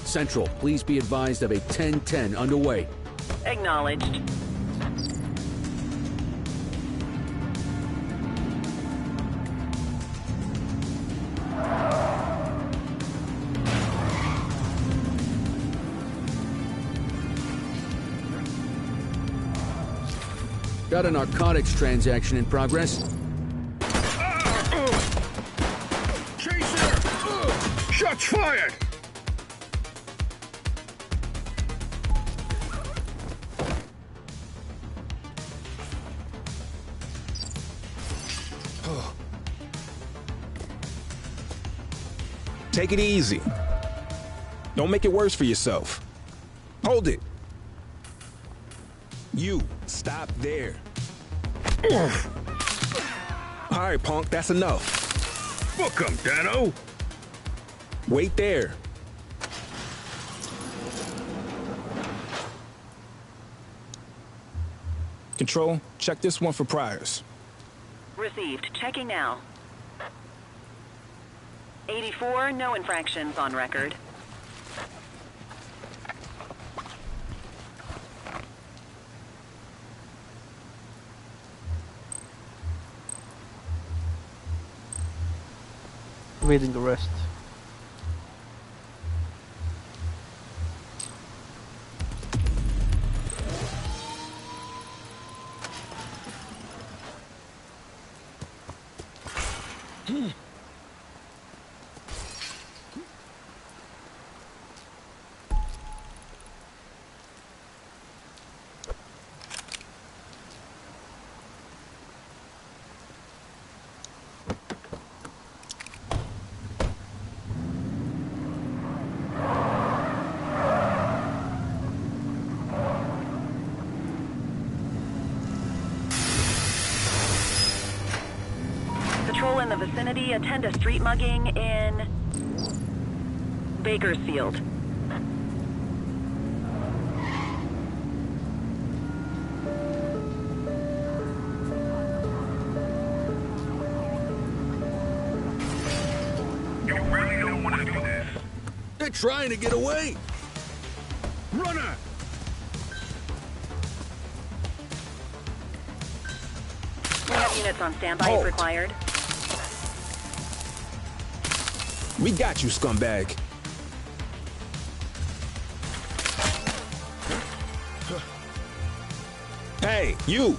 S11: Central, please be advised of a 10-10 underway.
S13: Acknowledged.
S11: Got a narcotics transaction in progress.
S10: Chaser! Shots fired!
S12: Take it easy. Don't make it worse for yourself. Hold it. You, stop there. All right, punk, that's enough.
S10: Book 'em, Dano.
S12: Wait there. Control, check this one for priors.
S13: Received. Checking now. 84, no infractions on record.
S2: Reading the rest.
S13: Patrol in the vicinity, attend a street mugging in Bakersfield.
S10: You really don't want to do this.
S11: They're trying to get away.
S10: Runner!
S13: We have units on standby if required.
S12: We got you, scumbag. Hey, you!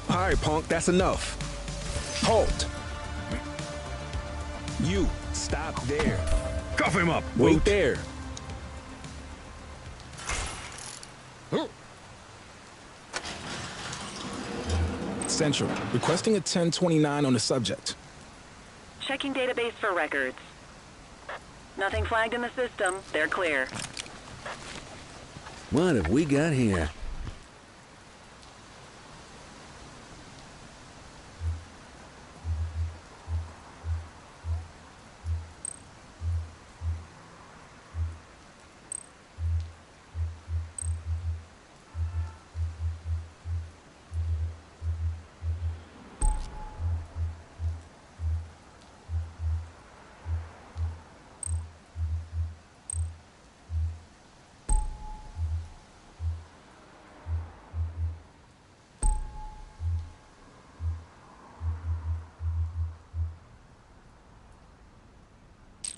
S12: All right, punk, that's enough. Halt! You, stop there.
S10: Cuff him up,
S12: Wait
S10: Boot.
S12: there. Central, requesting a 1029 on the subject.
S13: Checking database for records. Nothing flagged in the system. They're clear.
S11: What have we got here?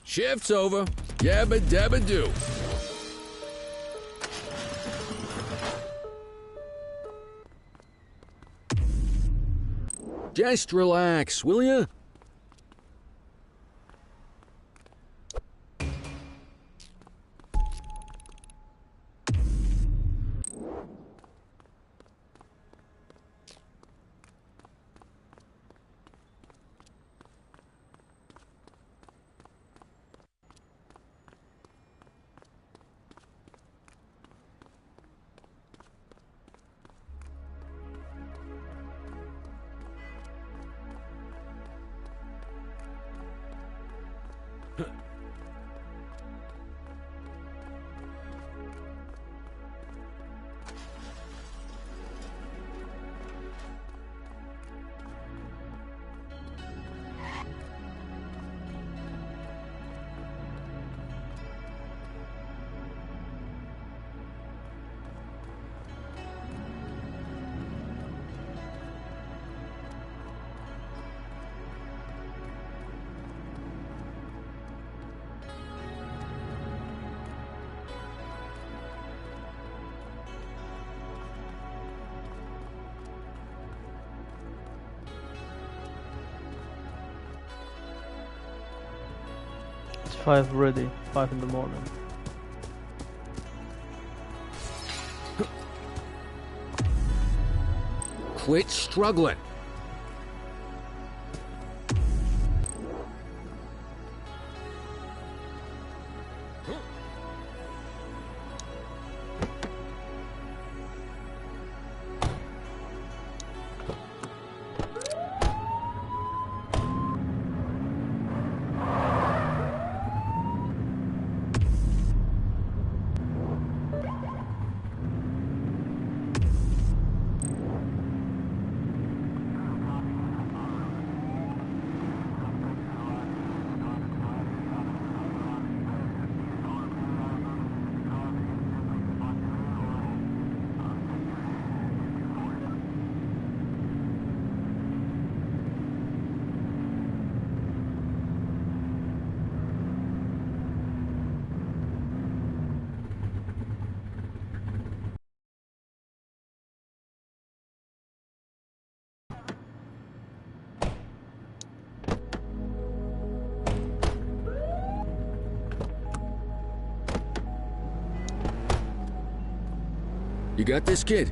S11: Shift's over. Yabba dabba do. Just relax, will ya?
S2: It's 5 already. 5 in the morning.
S11: Quit struggling. You got this, kid?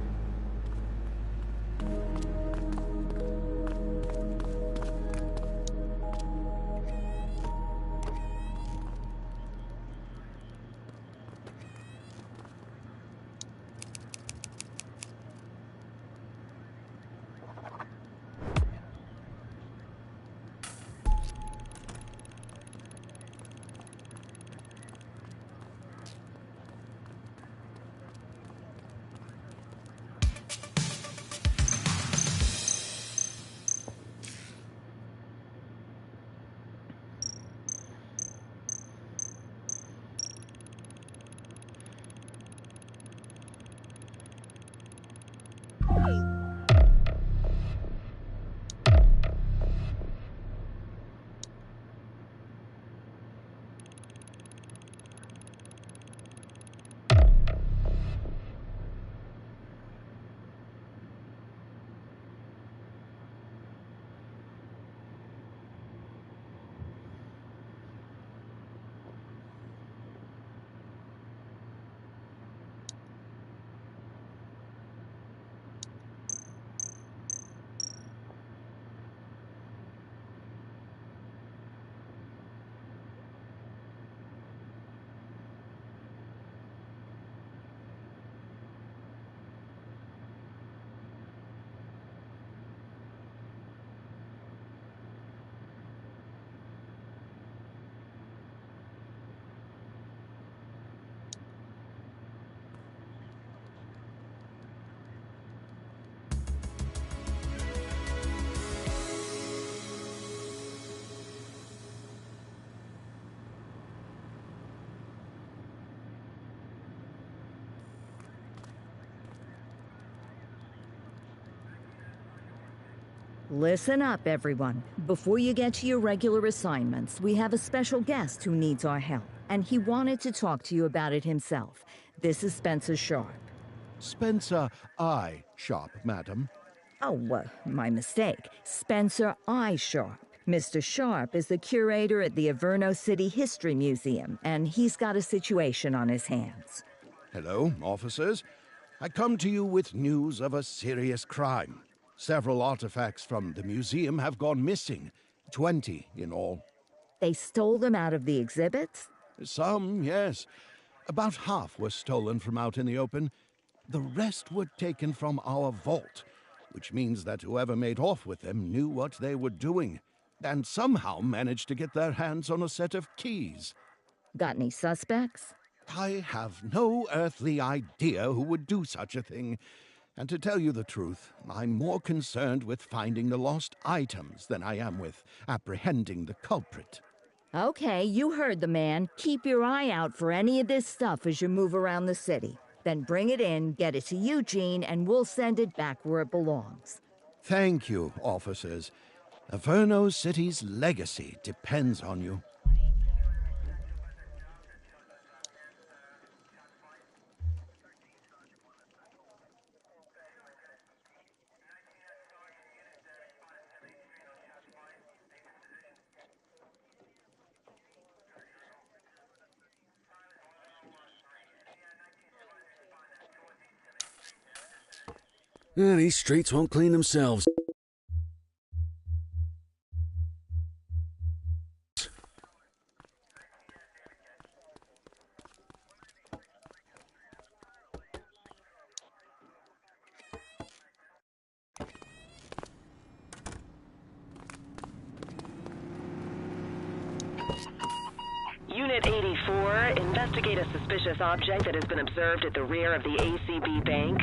S4: Listen up, everyone. Before you get to your regular assignments, we have a special guest who needs our help, and he wanted to talk to you about it himself. This is Spencer Sharp.
S1: Spencer I. Sharp, madam.
S4: Oh, my mistake. Spencer I. Sharp. Mr. Sharp is the curator at the Averno City History Museum, and he's got a situation on his hands.
S1: Hello, officers. I come to you with news of a serious crime. Several artifacts from the museum have gone missing, 20 in all.
S4: They stole them out of the exhibits?
S1: Some, yes. About half were stolen from out in the open. The rest were taken from our vault, which means that whoever made off with them knew what they were doing, and somehow managed to get their hands on a set of keys.
S4: Got any suspects?
S1: I have no earthly idea who would do such a thing. And to tell you the truth, I'm more concerned with finding the lost items than I am with apprehending the culprit.
S4: Okay, you heard the man. Keep your eye out for any of this stuff as you move around the city. Then bring it in, get it to Eugene, and we'll send it back where it belongs.
S1: Thank you, officers. Averno City's legacy depends on you.
S11: These streets won't clean themselves.
S13: Unit 84, investigate a suspicious object that has been observed at the rear of the ACB Bank.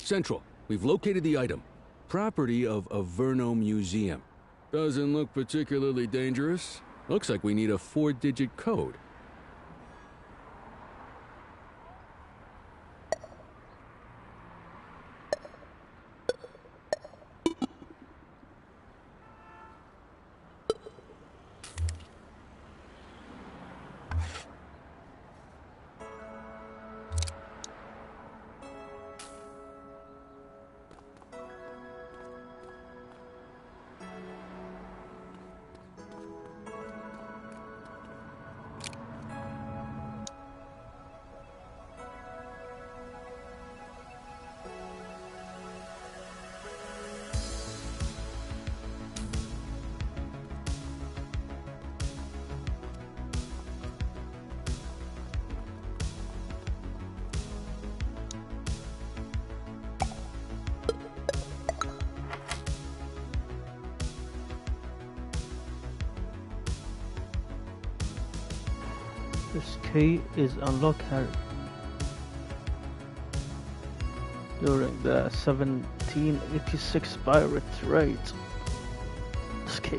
S11: Central, we've located the item. Property of Averno Museum. Doesn't look particularly dangerous. Looks like we need a 4-digit code.
S2: This key is unlocked during the 1786 pirate raid. This key,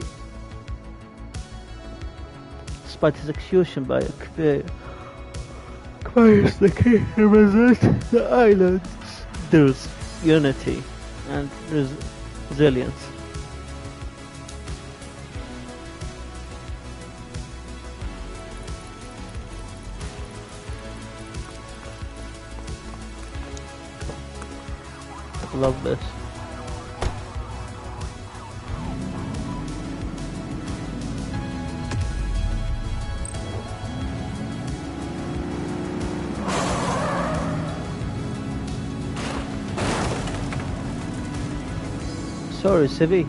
S2: despite his execution by a requires the key to resist the islands. There's unity and resilience. Love this. Sorry, Civi.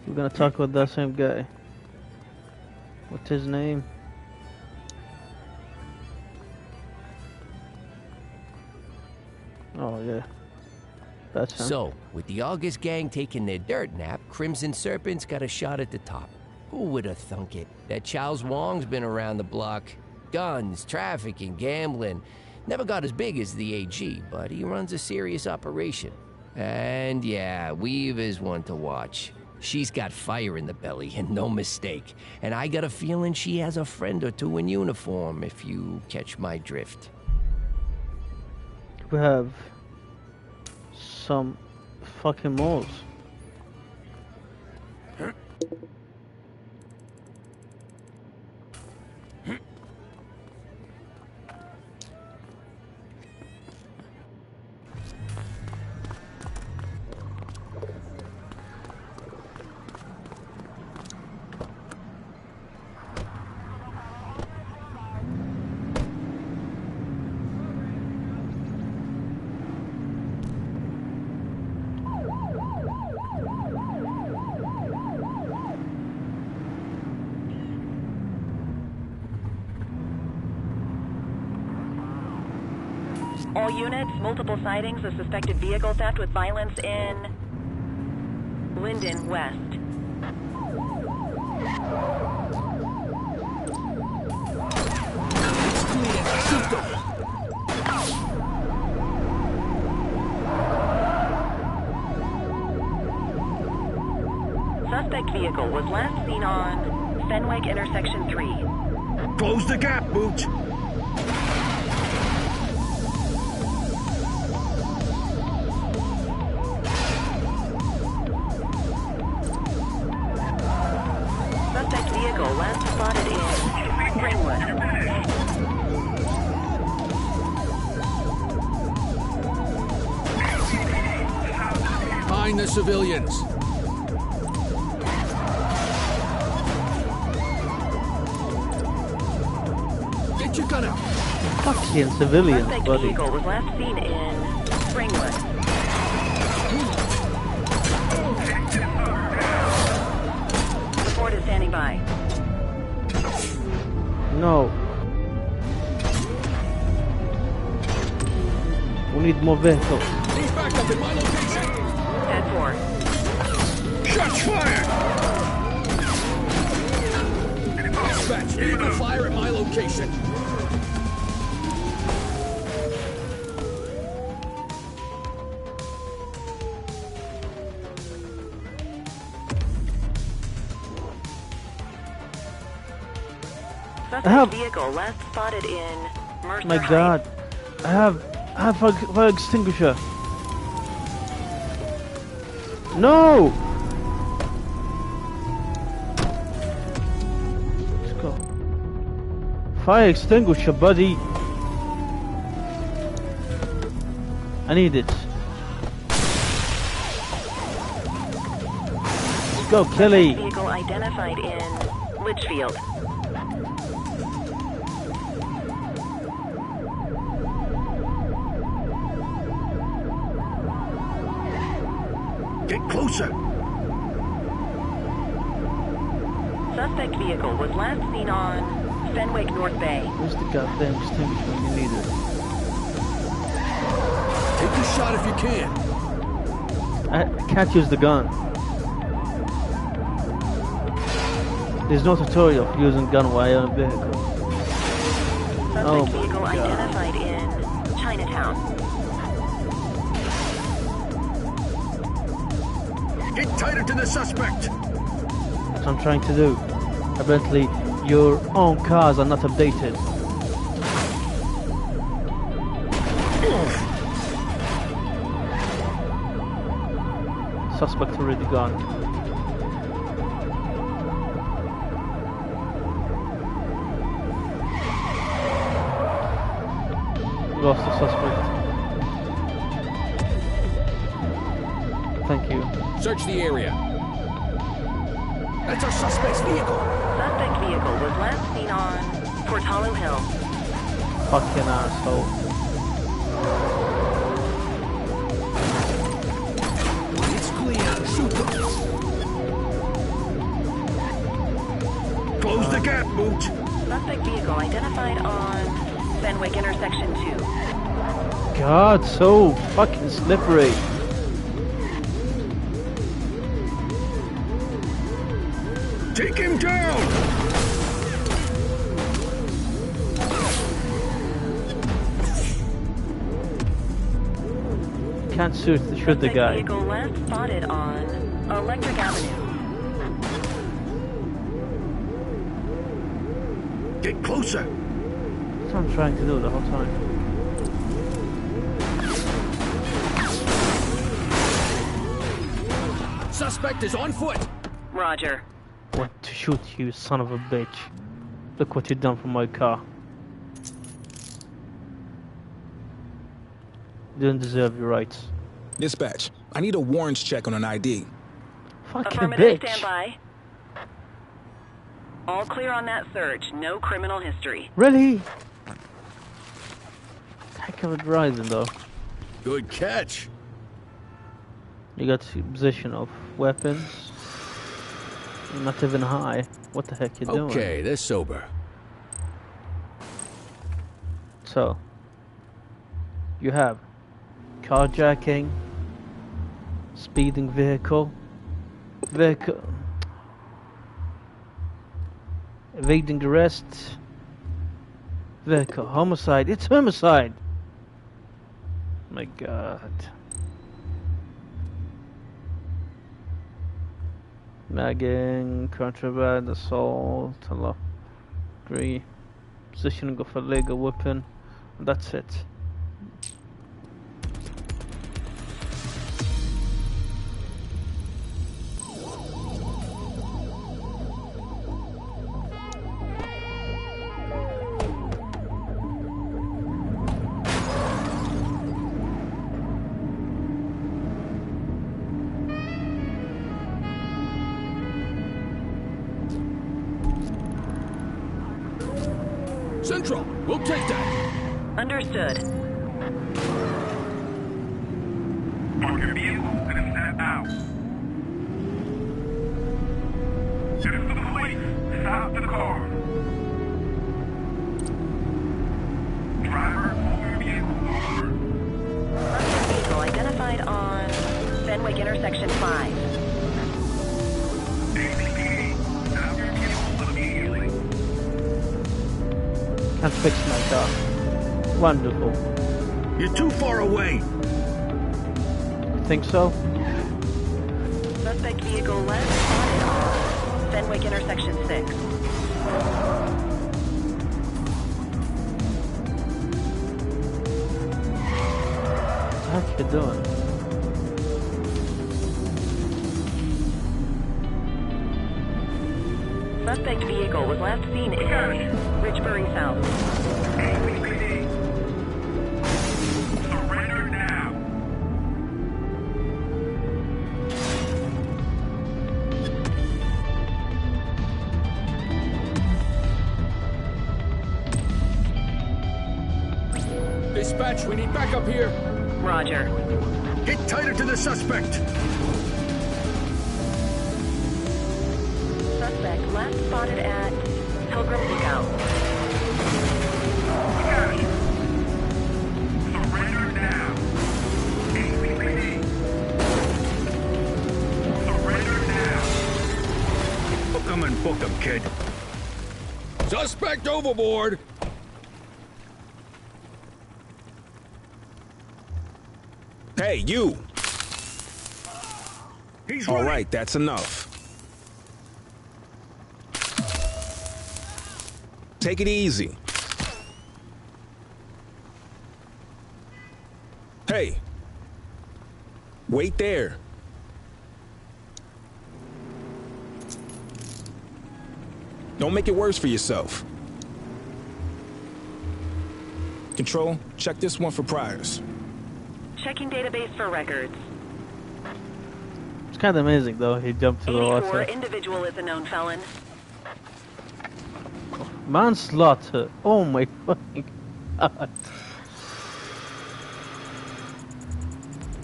S2: We're gonna talk with that same guy. What's his name? Oh yeah. That's him.
S16: So, with the August gang taking their dirt nap, Crimson Serpent's got a shot at the top. Who would have thunk it? That Charles Wong's been around the block. Guns, trafficking, gambling. Never got as big as the AG, but he runs a serious operation. And yeah, Weave is one to watch. She's got fire in the belly, and no mistake. And I got a feeling she has a friend or two in uniform, if you catch my drift.
S2: We have some fucking moles.
S13: All units, multiple sightings of suspected vehicle theft with violence in Linden West. Suspect vehicle was last seen on Fenwick Intersection 3.
S10: Close the gap, Booch.
S13: Suspect vehicle last spotted in Greenwood.
S11: Find the civilians.
S10: Get your gun out.
S2: Fucking civilians,
S13: Suspect
S2: buddy.
S13: vehicle was last seen in Springwood. Support is standing by.
S2: No. We need more vehicles.
S11: He's back up in my location.
S13: 10-4.
S10: Shots fired.
S11: Dispatch, vehicle fire at my location.
S13: Suspect vehicle last spotted in Mercer
S2: My
S13: Heights.
S2: God, I have fire extinguisher. No. Let's go. Fire extinguisher, buddy. I need it. Let's go, Kelly.
S13: Vehicle identified in Litchfield.
S10: Get closer.
S13: Suspect vehicle was last seen on Fenwick North Bay.
S2: Where's the goddamn extinguisher when you need it?
S11: Take the shot if you can.
S2: I can't use the gun. There's no tutorial for using gun while you're in a vehicle.
S13: Suspect
S2: Oh
S13: vehicle
S2: my God.
S13: identified in Chinatown.
S10: Get tighter to the suspect.
S2: That's what I'm trying to do. Apparently, your own cars are not updated. Suspect already gone. Lost the suspect. Thank you.
S11: Search the area. That's our suspect's vehicle.
S13: Suspect vehicle was last seen on Portalo Hill.
S2: Fucking asshole.
S10: It's clear. Shoot them. Close the gap, Booch.
S13: Suspect vehicle identified on Fenwick Intersection 2.
S2: God, so fucking slippery.
S10: Take him down.
S2: Can't shoot the guy.
S13: Vehicle last spotted on Electric Avenue.
S10: Get closer.
S2: That's what I'm trying to do the whole time.
S11: Suspect is on foot.
S13: Roger.
S2: Want to shoot you, son of a bitch. Look what you've done for my car. You didn't deserve your rights.
S12: Dispatch, I need a warrants check on an ID.
S2: Fucking
S13: Affirmative,
S2: bitch.
S13: stand by. All clear on that search. No criminal history.
S2: Really? Heck of a driving though.
S11: Good catch.
S2: You got possession of weapons. You're not even high. What the heck you doing?
S11: Okay, they're sober.
S2: So, You have carjacking, speeding vehicle, evading arrest, vehicle homicide. It's homicide. My God. Nagging, contraband, assault, robbery, positioning of a legal weapon. That's it.
S8: Central, we'll take that.
S13: Understood.
S7: Park your vehicle and step out. This is the police. Stop the car. Driver, pull your vehicle over.
S13: Suspect vehicle identified on Fenwick Intersection 5.
S7: ACPD, stop your vehicle immediately.
S2: Can't fix my car. Wonderful.
S10: You're too far away.
S2: Think so?
S13: Suspect vehicle left spotted on Fenwick Intersection 6.
S2: What you doing?
S13: Suspect vehicle was last seen in Richbury South.
S7: ACPD, surrender now.
S8: Dispatch, we need backup here.
S13: Roger.
S10: Get tighter to the suspect.
S13: Suspect last spotted at Pilgrim Lookout.
S7: Surrender now. ACPD, surrender now.
S10: Book 'em and book 'em, kid.
S8: Suspect overboard.
S12: Hey, you!
S10: He's
S12: All right, that's enough. Take it easy. Hey! Wait there. Don't make it worse for yourself. Control, check this one for priors.
S13: Checking database for records.
S2: It's kind of amazing though. He jumped to the
S13: 84
S2: water.
S13: individual is a known felon.
S2: Manslaughter. Oh my fucking God.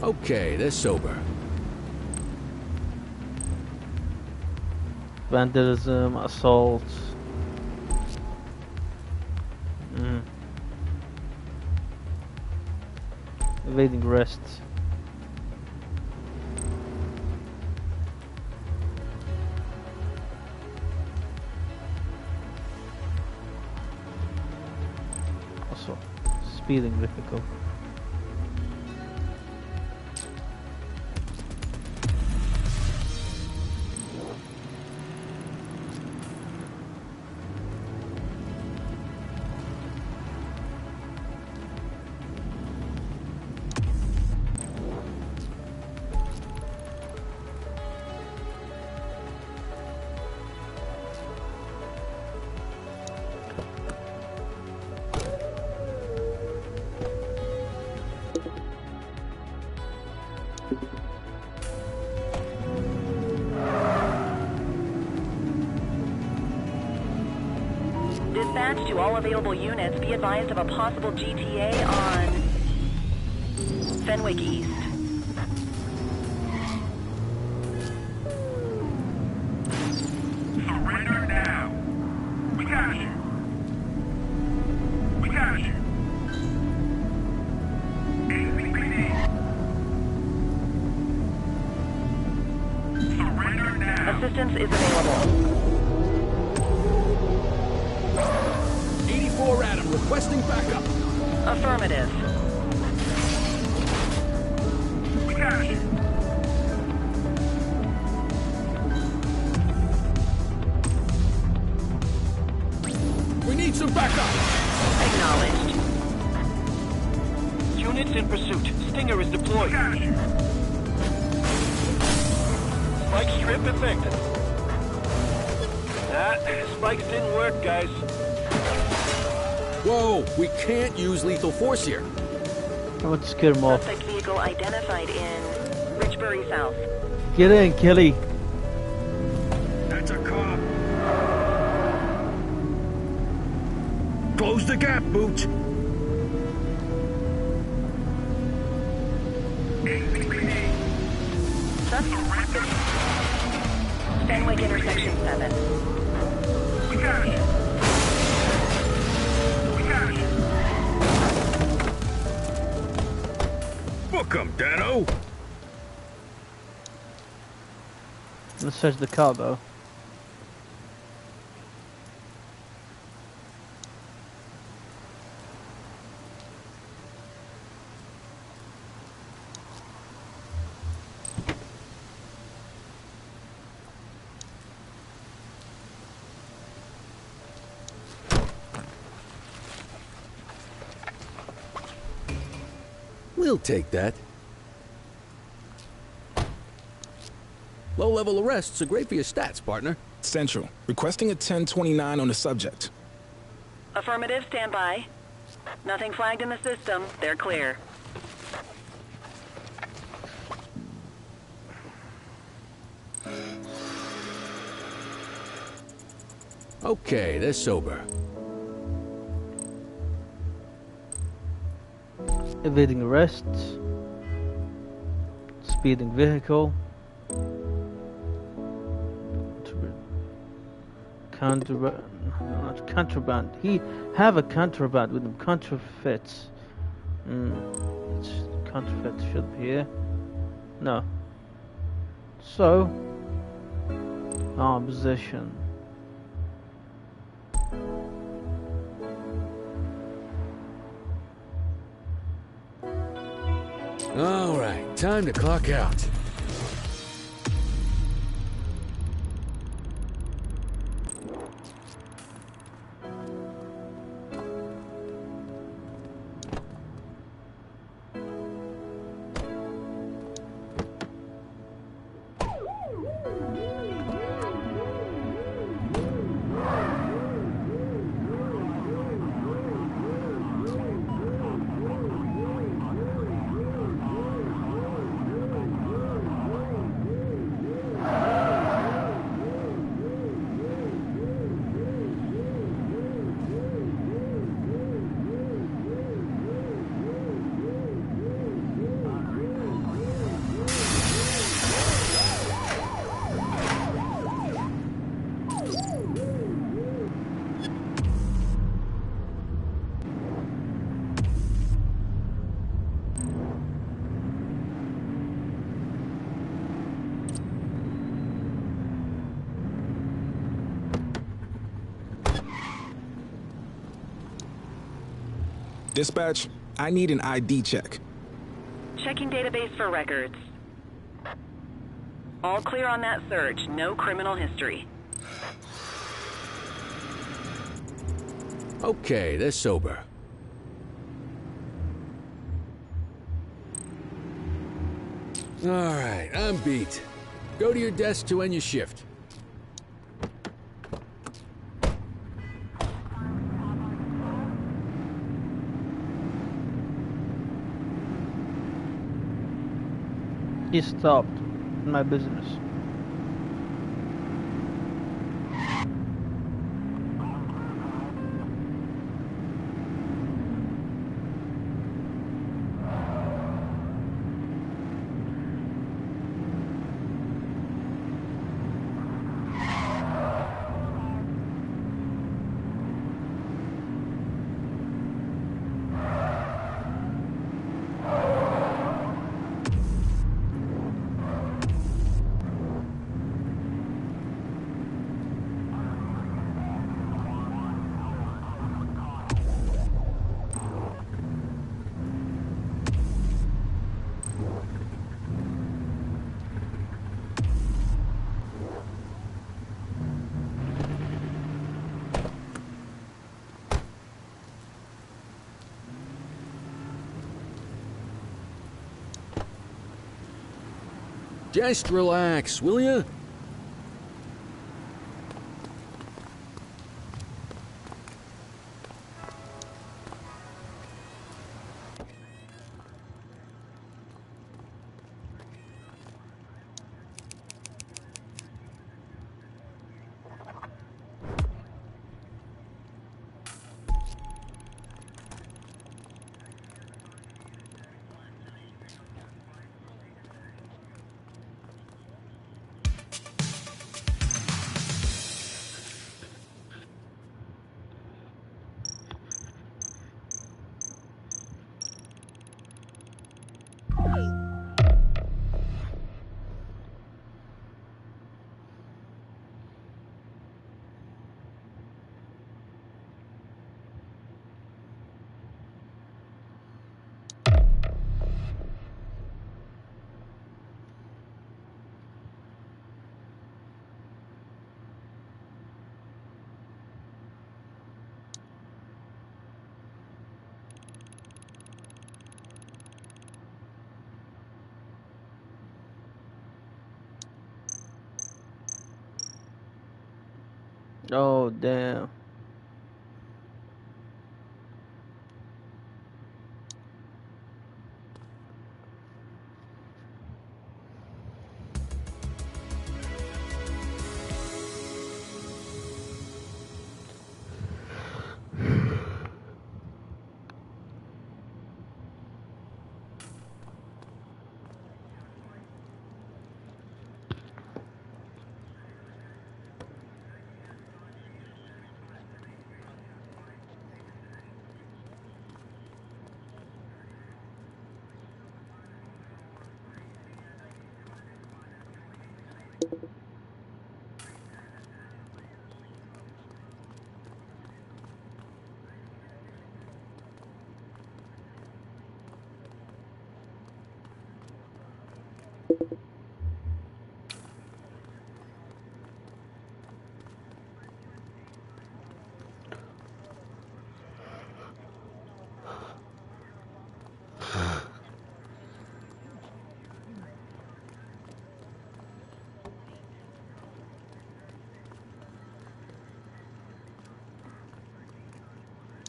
S11: Okay, they're sober.
S2: Vandalism, assault. Evading arrest. Also, speeding vehicle.
S13: Dispatch to all available units. Be advised of a possible GTA on Fenwick East.
S7: Surrender now. We got you. We got you.
S13: Assistance is available.
S11: 84 Adam, requesting backup.
S13: Affirmative.
S10: We got it.
S11: We need some backup.
S13: Acknowledged.
S15: Units in pursuit. Stinger is deployed. Spike strip effective. Spikes didn't work, guys.
S11: Whoa, we can't use lethal force here.
S2: I want to scare him off.
S13: Suspect vehicle identified in Richbury South.
S2: Get in, Kelly.
S10: That's a cop. Close the gap, Boots.
S13: Fenwick intersection 7.
S10: We got it. We got it. Book 'em, Dano.
S2: Let's search the car though.
S11: We'll take that. Low-level arrests are great for your stats, partner.
S12: Central, requesting a 1029 on the subject.
S13: Affirmative, stand by. Nothing flagged in the system. They're clear.
S11: Okay, they're sober.
S2: Evading arrests. Speeding vehicle. Contraband. He have a contraband with him. Counterfeits. Counterfeit should be here. No. So. Possession.
S11: All right, time to clock out.
S12: Dispatch, I need an ID check.
S13: Checking database for records. All clear on that search. No criminal history.
S11: Okay, they're sober. All right, I'm beat. Go to your desk to end your shift.
S2: He stopped my business.
S11: Just relax, will ya?
S2: Oh, damn.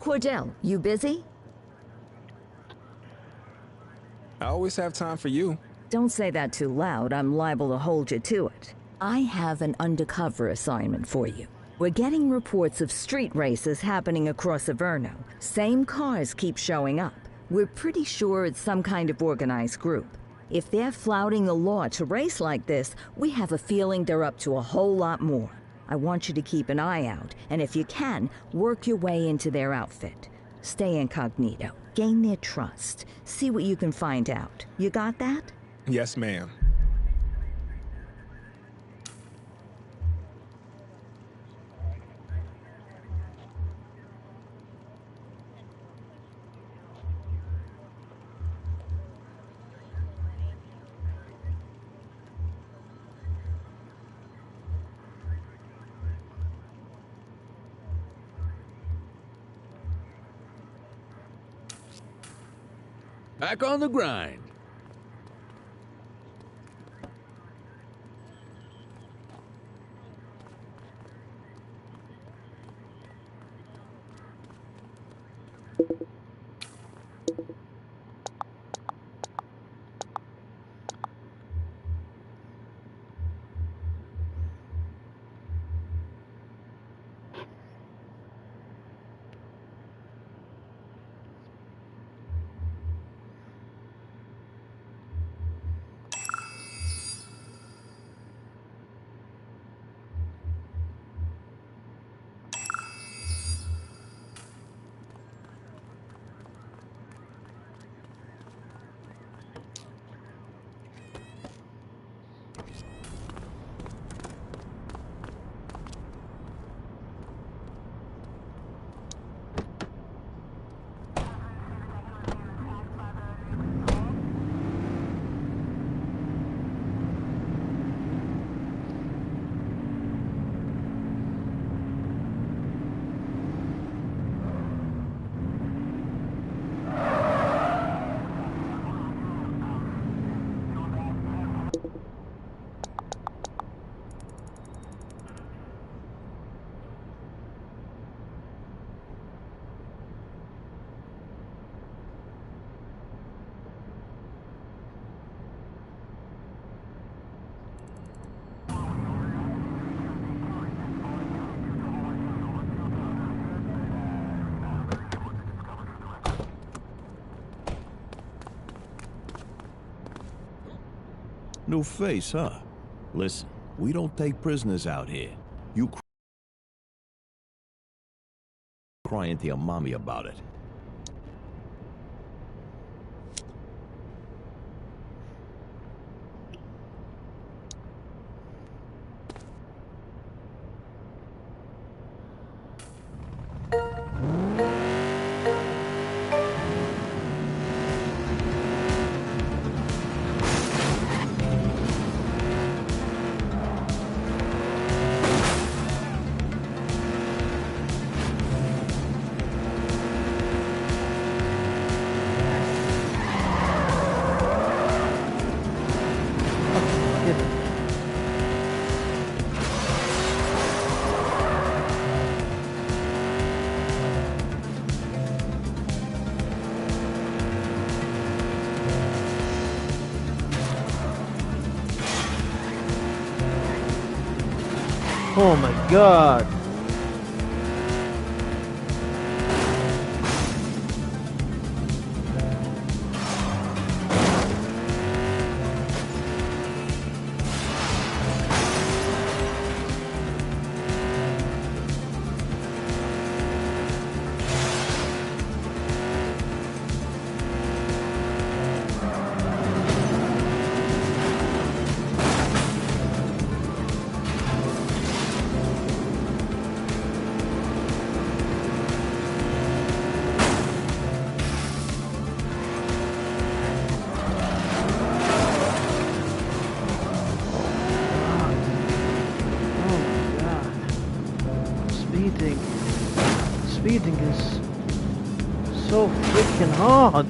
S4: Cordell, you busy?
S12: I always have time for you.
S4: Don't say that too loud. I'm liable to hold you to it. I have an undercover assignment for you. We're getting reports of street races happening across Averno. Same cars keep showing up. We're pretty sure it's some kind of organized group. If they're flouting the law to race like this, we have a feeling they're up to a whole lot more. I want you to keep an eye out, and if you can, work your way into their outfit. Stay incognito. Gain their trust. See what you can find out. You got that?
S12: Yes, ma'am.
S11: Back on the grind.
S19: New face, huh? Listen, we don't take prisoners out here. You crying to your mommy about it.
S2: Oh my god. Speeding is so freaking hard.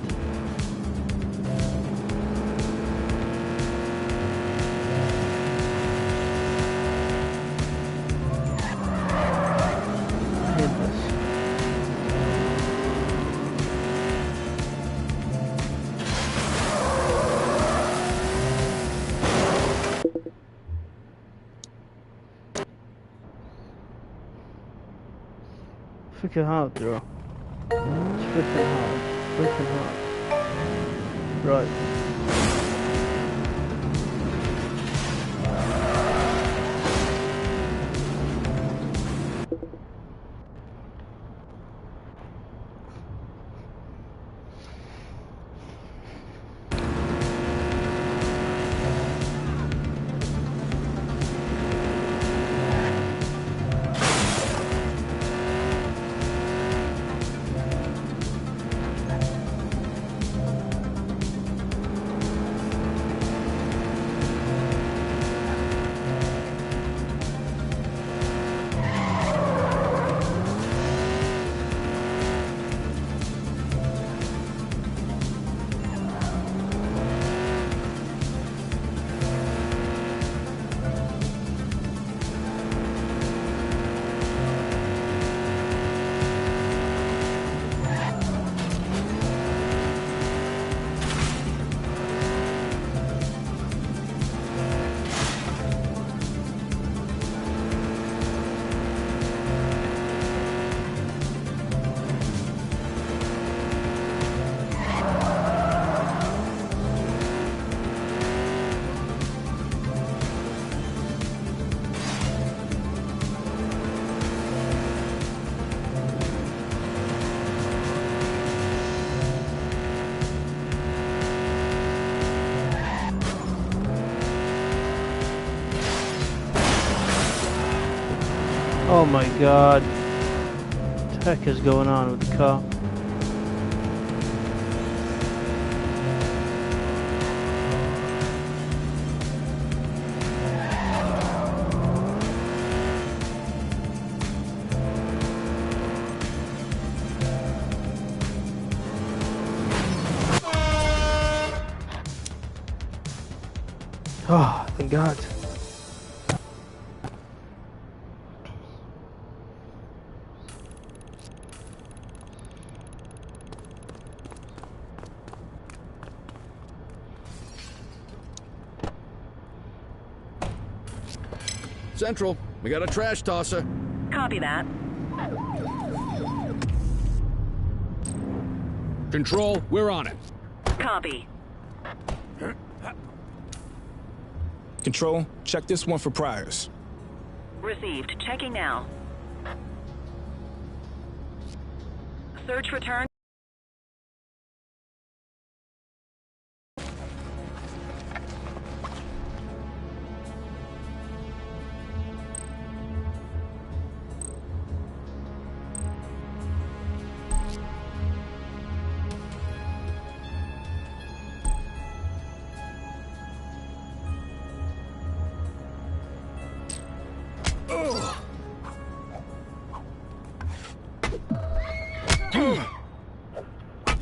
S2: Freaking hard, bro. It's freaking hard. Freaking hard. Right. Oh my god. What the heck is going on with the car? Oh, thank God.
S8: Central, we got a trash tosser.
S13: Copy that.
S8: Control, we're on it.
S13: Copy.
S12: Control, check this one for priors.
S13: Received. Checking now. Search return.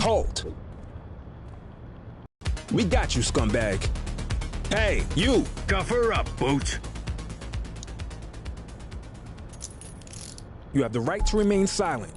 S12: Hold. We got you, scumbag. Hey, you!
S10: Cuff her up, Boots.
S12: You have the right to remain silent.